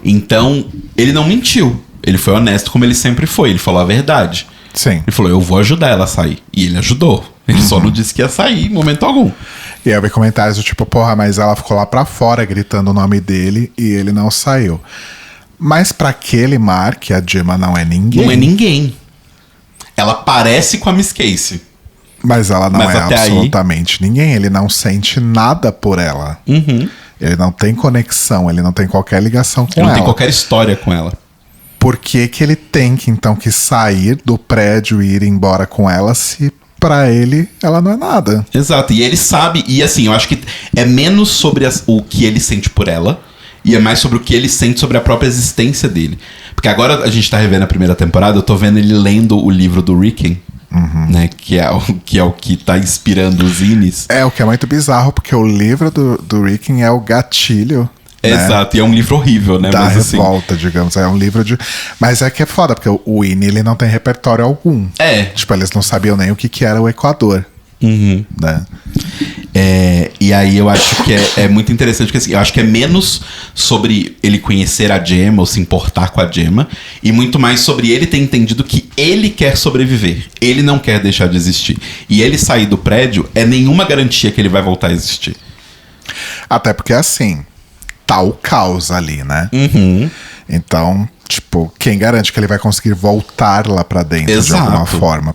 Então, ele não mentiu. Ele foi honesto como ele sempre foi. Ele falou a verdade. Sim. Ele falou, eu vou ajudar ela a sair. E ele ajudou. Ele só não disse que ia sair em momento algum. E aí eu vi comentários do tipo, porra, mas ela ficou lá pra fora gritando o nome dele e ele não saiu. Mas pra aquele Mark, a Gemma não é ninguém. Não é ninguém. Ela parece com a Miss Casey. Mas ela não é absolutamente ninguém. Ele não sente nada por ela. Ele não tem conexão, ele não tem qualquer ligação com ela. Ele não tem qualquer história com ela. Por que que ele tem que, então, que sair do prédio e ir embora com ela se pra ele ela não é nada? Exato, e ele sabe, e assim, eu acho que é menos sobre o que ele sente por ela e é mais sobre o que ele sente sobre a própria existência dele. Porque agora a gente tá revendo a primeira temporada, eu tô vendo ele lendo o livro do Ricken, né, que é o que tá inspirando os Innis. É, o que é muito bizarro, porque o livro do Ricken é o gatilho. Exato, né? E é um livro horrível, né? Da mas, revolta, assim, digamos. É um livro de... Mas é que é foda, porque o Winnie, ele não tem repertório algum. Tipo, eles não sabiam nem o que era o Equador. Né? E aí eu acho que é muito interessante, porque assim, eu acho que é menos sobre ele conhecer a Gemma ou se importar com a Gemma, e muito mais sobre ele ter entendido que ele quer sobreviver. Ele não quer deixar de existir. E ele sair do prédio é nenhuma garantia que ele vai voltar a existir. Até porque assim... tá o caos ali, né? Então, tipo, quem garante que ele vai conseguir voltar lá pra dentro de alguma forma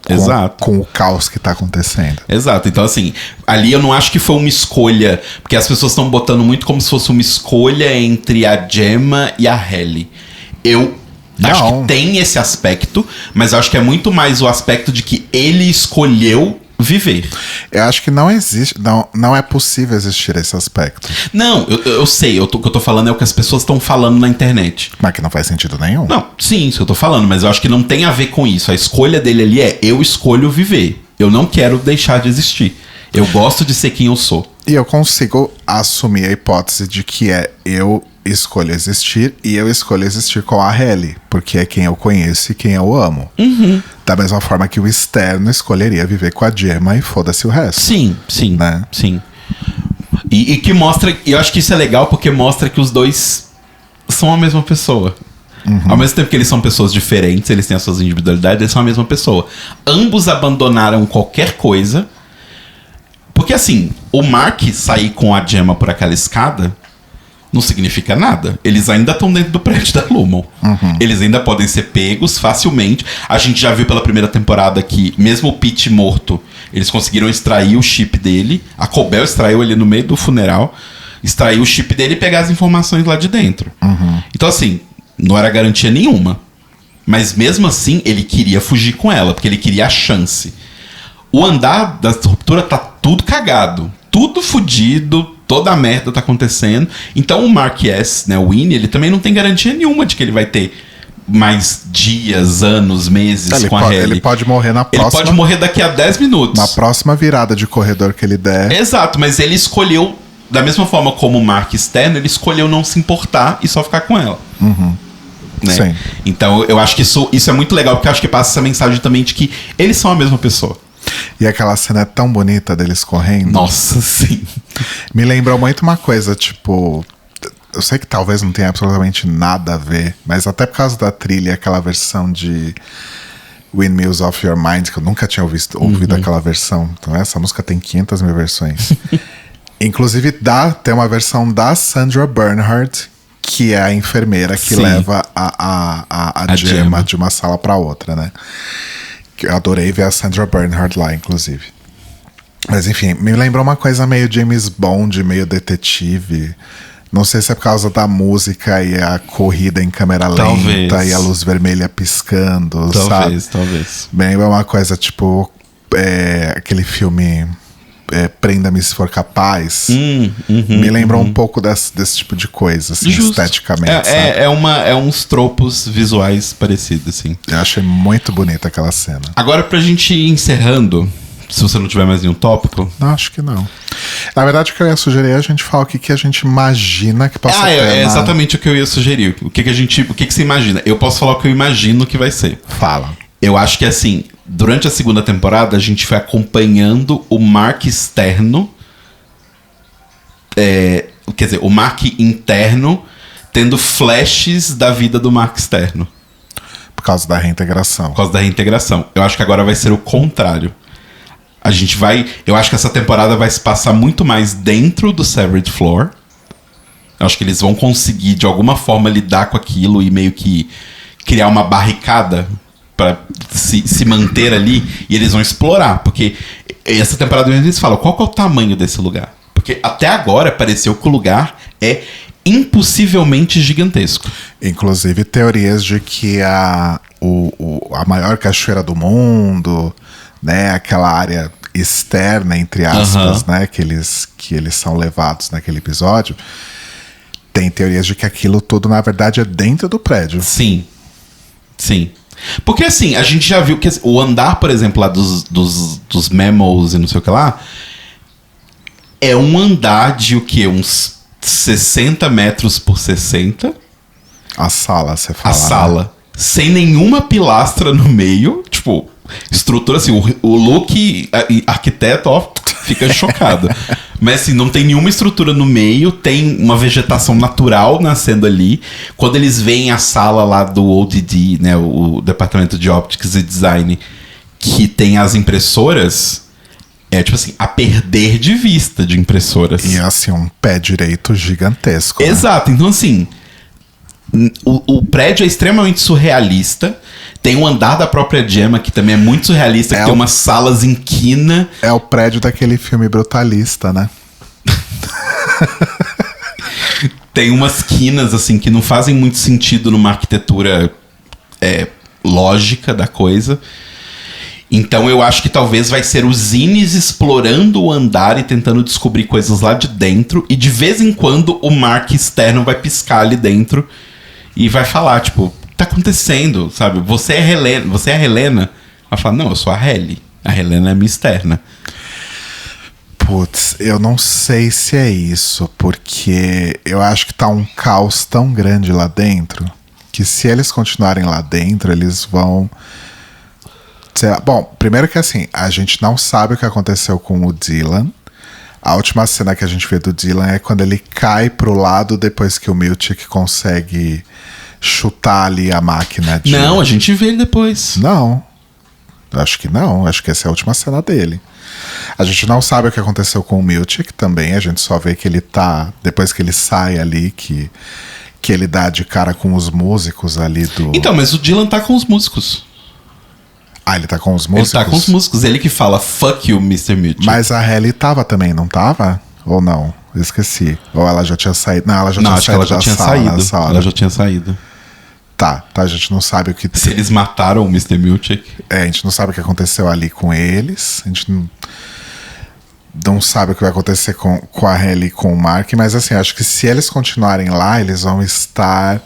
com o caos que tá acontecendo? Exato. Então, assim, ali eu não acho que foi uma escolha, porque as pessoas estão botando muito como se fosse uma escolha entre a Gemma e a Hayley. Eu acho que tem esse aspecto, mas eu acho que é muito mais o aspecto de que ele escolheu viver. Eu acho que não existe, não é possível existir esse aspecto. Não, eu sei, o que eu tô falando é o que as pessoas estão falando na internet. Mas que não faz sentido nenhum. Não, sim, isso que eu tô falando, mas eu acho que não tem a ver com isso. A escolha dele ali é, eu escolho viver. Eu não quero deixar de existir. Eu gosto de ser quem eu sou. E eu consigo assumir a hipótese de que eu escolho existir e eu escolho existir com a Hayley, porque é quem eu conheço e quem eu amo. Da mesma forma que o externo escolheria viver com a Gemma e foda-se o resto. Sim, né? Sim. E que mostra, e eu acho que isso é legal porque mostra que os dois são a mesma pessoa. Ao mesmo tempo que eles são pessoas diferentes, eles têm as suas individualidades, eles são a mesma pessoa. Ambos abandonaram qualquer coisa. Porque assim, o Mark sair com a Gemma por aquela escada não significa nada. Eles ainda estão dentro do prédio da Lumon. Eles ainda podem ser pegos facilmente. A gente já viu pela primeira temporada que, mesmo o Pete morto, eles conseguiram extrair o chip dele. A Cobel extraiu ele no meio do funeral. Extraiu o chip dele e pegar as informações lá de dentro. Então assim, não era garantia nenhuma. Mas mesmo assim, ele queria fugir com ela, porque ele queria a chance. O andar da ruptura tá tudo cagado. Tudo fudido, toda a merda tá acontecendo. Então o Mark S, né, o Winnie, ele também não tem garantia nenhuma de que ele vai ter mais dias, anos, meses com a Hayley. Ele pode morrer na próxima... Ele pode morrer daqui a 10 minutos. Na próxima virada de corredor que ele der. Exato, mas ele escolheu, da mesma forma como o Mark externo, ele escolheu não se importar e só ficar com ela. né? Sim. Então eu acho que isso é muito legal, porque eu acho que passa essa mensagem também de que eles são a mesma pessoa. E aquela cena é tão bonita deles correndo. Nossa, sim. Me lembrou muito uma coisa, tipo... Eu sei que talvez não tenha absolutamente nada a ver, mas até por causa da trilha, aquela versão de Windmills of Your Mind, que eu nunca tinha ouvido aquela versão. Então essa música tem 500 mil versões. Inclusive tem uma versão da Sandra Bernhard, que é a enfermeira que leva a Gemma de uma sala para outra, né? Eu adorei ver a Sandra Bernhard lá, inclusive. Mas enfim, me lembrou uma coisa meio James Bond, meio detetive. Não sei se é por causa da música e a corrida em câmera lenta e a luz vermelha piscando, sabe? Talvez. Bem, é uma coisa tipo aquele filme Prenda-me se for capaz. Me lembrou um pouco desse tipo de coisa, assim, esteticamente. É uns tropos visuais parecidos, assim. Eu achei muito bonita aquela cena. Agora, pra gente ir encerrando, se você não tiver mais nenhum tópico. Não, acho que não. Na verdade, o que eu ia sugerir é a gente falar o que a gente imagina que possa ter. É exatamente o que eu ia sugerir. O que você imagina? Eu posso falar o que eu imagino que vai ser. Fala. Eu acho que, assim, durante a segunda temporada, a gente foi acompanhando o Mark externo. Quer dizer, o Mark interno tendo flashes da vida do Mark externo. Por causa da reintegração. Por causa da reintegração. Eu acho que agora vai ser o contrário. Eu acho que essa temporada vai se passar muito mais dentro do Severed Floor. Eu acho que eles vão conseguir, de alguma forma, lidar com aquilo e meio que criar uma barricada pra se manter ali. E eles vão explorar, porque essa temporada eles falam, qual que é o tamanho desse lugar? Porque até agora pareceu que o lugar é impossivelmente gigantesco. Inclusive teorias de que a maior cachoeira do mundo, né, aquela área externa, entre aspas, né, que eles são levados naquele episódio, tem teorias de que aquilo tudo, na verdade, é dentro do prédio. Sim. Porque, assim, a gente já viu que o andar, por exemplo, lá dos memos e não sei o que lá, é um andar de o quê? Uns 60 metros por 60. A sala, você fala. A sala. Né? Sem nenhuma pilastra no meio. Tipo, estrutura assim. O Luke, arquiteto, ó, fica chocado. Mas assim, não tem nenhuma estrutura no meio. Tem uma vegetação natural nascendo ali. Quando eles veem a sala lá do ODD, né, o Departamento de Optics e Design, que tem as impressoras... É tipo assim, a perder de vista de impressoras. E assim, um pé direito gigantesco. Exato, né? Então assim, o prédio é extremamente surrealista. Tem um andar da própria Gemma que também é muito surrealista, que tem umas salas em quina. É o prédio daquele filme Brutalista, né? Tem umas quinas assim que não fazem muito sentido numa arquitetura lógica da coisa. Então eu acho que talvez vai ser os Zines explorando o andar e tentando descobrir coisas lá de dentro. E de vez em quando o Mark externo vai piscar ali dentro e vai falar, tipo, o que tá acontecendo, sabe? Você é a Helena? Vai falar, não, eu sou a Helly. A Helena é a minha externa. Putz, eu não sei se é isso, porque eu acho que tá um caos tão grande lá dentro que se eles continuarem lá dentro, eles vão... Bom, primeiro que assim, a gente não sabe o que aconteceu com o Dylan. A última cena que a gente vê do Dylan é quando ele cai pro lado depois que o Milchick consegue chutar ali a máquina de... Não, a gente vê ele depois. Não, acho que não. Acho que essa é a última cena dele. A gente não sabe o que aconteceu com o Milchick também. A gente só vê que ele tá... Depois que ele sai ali, que ele dá de cara com os músicos ali do... Então, mas o Dylan tá com os músicos. Ah, ele tá com os músicos? Ele tá com os músicos. Ele que fala, fuck you, Mr. Mitchell. Mas a Helly tava também, não tava? Ou não? Eu esqueci. Ou ela já tinha saído? Não, ela já tinha saído da sala. Ela já tinha saído. Tá, a gente não sabe o que... Se eles mataram o Mr. Milchick. A gente não sabe o que aconteceu ali com eles. A gente não sabe o que vai acontecer com a Helly e com o Mark. Mas assim, acho que se eles continuarem lá, eles vão estar...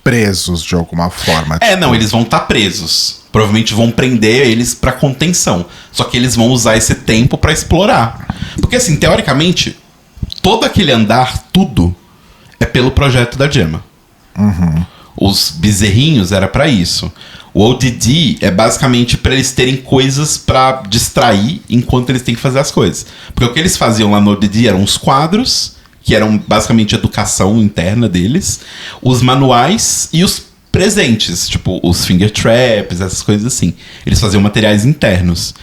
presos de alguma forma. Não, eles vão estar presos. Provavelmente vão prender eles pra contenção. Só que eles vão usar esse tempo pra explorar. Porque assim, teoricamente, todo aquele andar, tudo, é pelo projeto da Gemma. Os bezerrinhos era pra isso. O ODD é basicamente pra eles terem coisas pra distrair enquanto eles têm que fazer as coisas. Porque o que eles faziam lá no ODD eram os quadros, que eram basicamente educação interna deles, os manuais e os presentes, tipo os finger traps, essas coisas assim. Eles faziam materiais internos.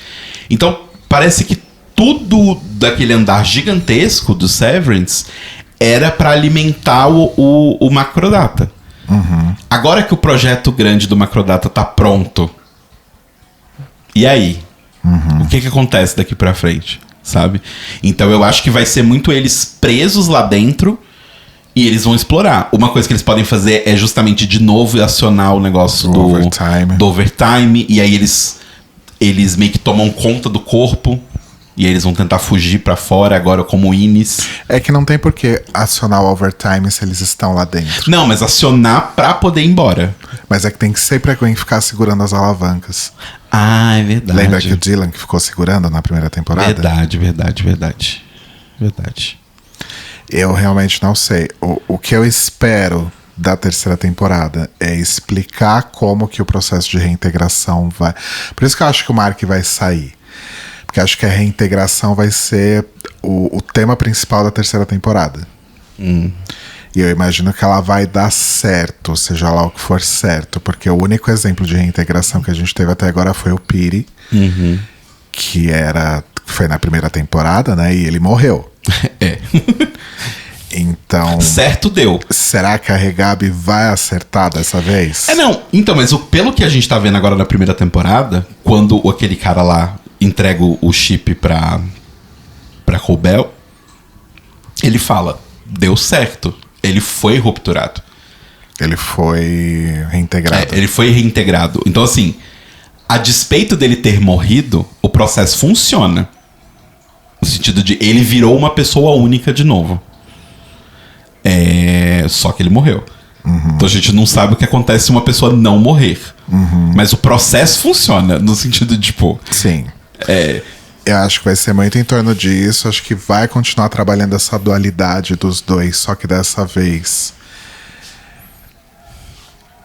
Então, parece que tudo daquele andar gigantesco do Severance era pra alimentar o Macrodata. Agora que o projeto grande do Macrodata tá pronto, e aí? O que acontece daqui pra frente, sabe? Então eu acho que vai ser muito eles presos lá dentro e eles vão explorar. Uma coisa que eles podem fazer é justamente de novo acionar o negócio do overtime. E aí eles meio que tomam conta do corpo. E aí eles vão tentar fugir pra fora agora como Inis. É que não tem por que acionar o overtime se eles estão lá dentro. Não, mas acionar pra poder ir embora. Mas é que tem que sempre alguém ficar segurando as alavancas. Ah, é verdade. Lembra que o Dylan que ficou segurando na primeira temporada? Verdade. Eu realmente não sei. O que eu espero da terceira temporada é explicar como que o processo de reintegração vai... Por isso que eu acho que o Mark vai sair. Porque acho que a reintegração vai ser o tema principal da terceira temporada. E eu imagino que ela vai dar certo, seja lá o que for certo. Porque o único exemplo de reintegração que a gente teve até agora foi o Piri. Que foi na primeira temporada, né? E ele morreu. Então... Certo deu. Será que a Regabi vai acertar dessa vez? Não. Então, mas pelo que a gente tá vendo agora na primeira temporada, quando aquele cara lá entrega o chip pra Cobel, ele fala, deu certo. Ele foi rupturado. Ele foi reintegrado. Ele foi reintegrado. Então, assim, a despeito dele ter morrido, o processo funciona. No sentido de ele virou uma pessoa única de novo. Só que ele morreu. Então a gente não sabe o que acontece se uma pessoa não morrer. Mas o processo funciona, no sentido de, tipo... Sim. Eu acho que vai ser muito em torno disso. Acho que vai continuar trabalhando essa dualidade dos dois. Só que dessa vez...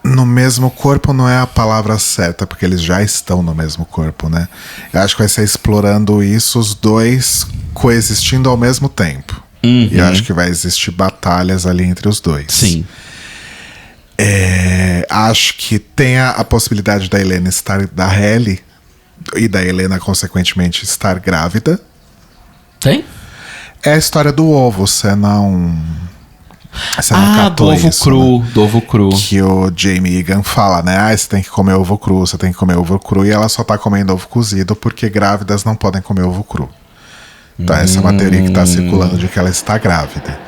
No mesmo corpo não é a palavra certa, porque eles já estão no mesmo corpo, né? Eu acho que vai ser explorando isso, os dois coexistindo ao mesmo tempo. E eu acho que vai existir batalhas ali entre os dois. Sim. Acho que tem a possibilidade da Helena estar da Halle e da Helena, consequentemente, estar grávida. Tem? É a história do ovo, você não do ovo isso, cru, né? do ovo cru. Que o Jamie Egan fala, né? Você tem que comer ovo cru, você tem que comer ovo cru. E ela só tá comendo ovo cozido porque grávidas não podem comer ovo cru. Então essa é uma teoria que tá circulando de que ela está grávida.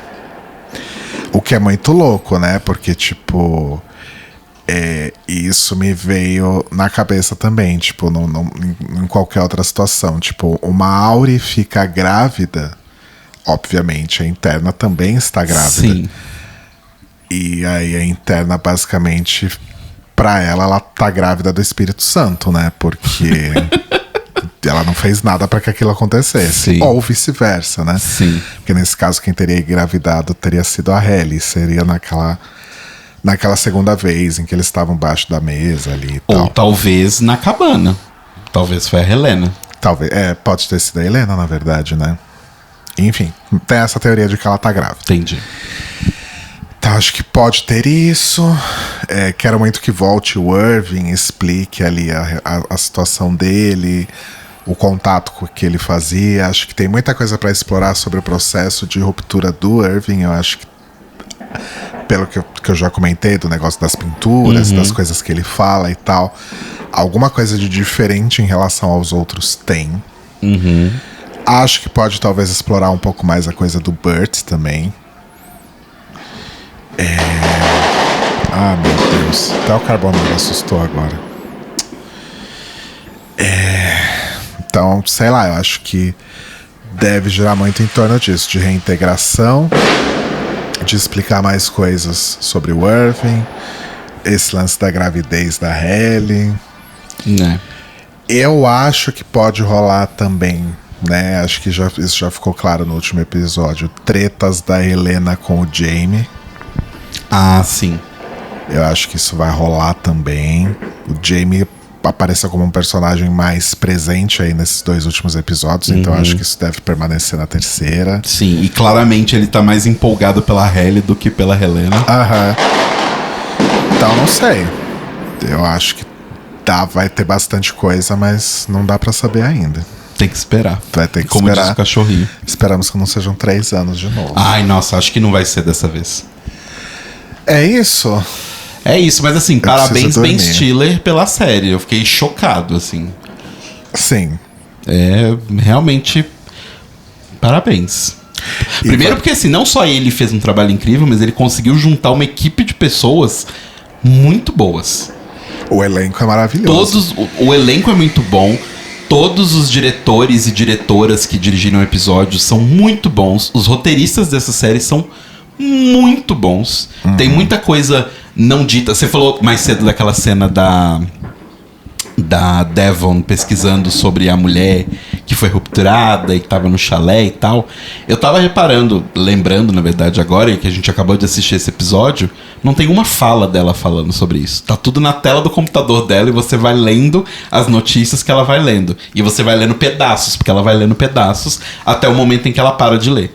O que é muito louco, né? Porque, tipo... isso me veio na cabeça também, tipo, em qualquer outra situação. Tipo, uma Auri fica grávida... Obviamente, a interna também está grávida. Sim. E aí a interna, basicamente, pra ela tá grávida do Espírito Santo, né? Porque ela não fez nada pra que aquilo acontecesse. Sim. Ou vice-versa, né? Sim. Porque nesse caso, quem teria engravidado teria sido a Halle. Seria naquela segunda vez em que eles estavam embaixo da mesa ali e tal. Ou talvez na cabana. Talvez foi a Helena. Talvez. Pode ter sido a Helena, na verdade, né? Enfim, tem essa teoria de que ela tá grávida. Entendi. Então, acho que pode ter isso. Quero muito que volte o Irving, explique ali a situação dele, o contato que ele fazia. Acho que tem muita coisa para explorar sobre o processo de ruptura do Irving. Eu acho que, pelo que eu já comentei, do negócio das pinturas, das coisas que ele fala e tal, alguma coisa de diferente em relação aos outros tem. Acho que pode talvez explorar um pouco mais a coisa do Bert também. Meu Deus. Até o carbono me assustou agora. Então, sei lá, eu acho que deve girar muito em torno disso. De reintegração, de explicar mais coisas sobre o Irving, esse lance da gravidez da Halle. Eu acho que pode rolar também, né? Acho que isso já ficou claro no último episódio. Tretas da Helena com o Jamie. Ah, sim. Eu acho que isso vai rolar também. O Jaime apareça como um personagem mais presente aí nesses 2 últimos episódios, então acho que isso deve permanecer na terceira. Sim, e claramente ele tá mais empolgado pela Hailey do que pela Helena. Aham. Então não sei. Eu acho que vai ter bastante coisa, mas não dá pra saber ainda. Tem que esperar. Vai ter que Como esperar. diz o cachorrinho. Esperamos que não sejam 3 anos de novo. Ai, nossa, acho que não vai ser dessa vez. É isso. É isso, mas assim, parabéns preciso Ben dormir. Stiller pela série. Eu fiquei chocado, assim. Sim. É, realmente, parabéns. Primeiro porque, assim, não só ele fez um trabalho incrível, mas ele conseguiu juntar uma equipe de pessoas muito boas. O elenco é maravilhoso. O elenco é muito bom. Todos os diretores e diretoras que dirigiram o episódio são muito bons. Os roteiristas dessa série são muito bons. Tem muita coisa não dita. Você falou mais cedo daquela cena da Devon pesquisando sobre a mulher que foi rupturada e que tava no chalé e tal. Eu tava lembrando, na verdade, agora que a gente acabou de assistir esse episódio, não tem uma fala dela falando sobre isso. Tá tudo na tela do computador dela e você vai lendo as notícias que ela vai lendo. E você vai lendo pedaços, porque ela vai lendo pedaços até o momento em que ela para de ler.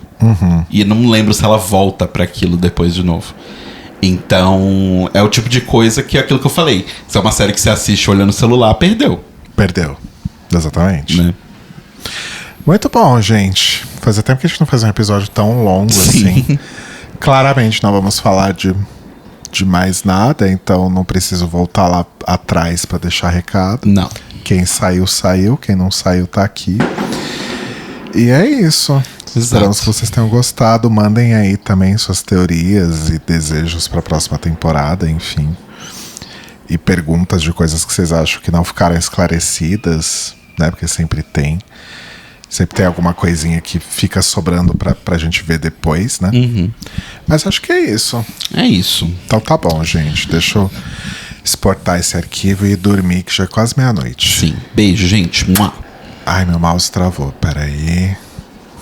E não lembro se ela volta pra aquilo depois de novo. Então, é o tipo de coisa que é aquilo que eu falei. Se é uma série que você assiste olhando o celular, perdeu. Perdeu. Exatamente. Né? Muito bom, gente. Fazia tempo que a gente não fazia um episódio tão longo assim. Claramente não vamos falar de mais nada, então não preciso voltar lá atrás pra deixar recado. Não. Quem saiu, saiu. Quem não saiu, tá aqui. E é isso. Esperamos que vocês tenham gostado. Mandem aí também suas teorias e desejos para a próxima temporada, enfim. E perguntas de coisas que vocês acham que não ficaram esclarecidas, né? Porque sempre tem. Sempre tem alguma coisinha que fica sobrando pra gente ver depois, né? Mas acho que é isso. É isso. Então tá bom, gente. Deixa eu exportar esse arquivo e dormir, que já é quase meia-noite. Sim. Beijo, gente. Mua. Ai, meu mouse travou. Pera aí.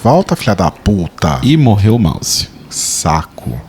Volta, filha da puta. E morreu o mouse. Saco.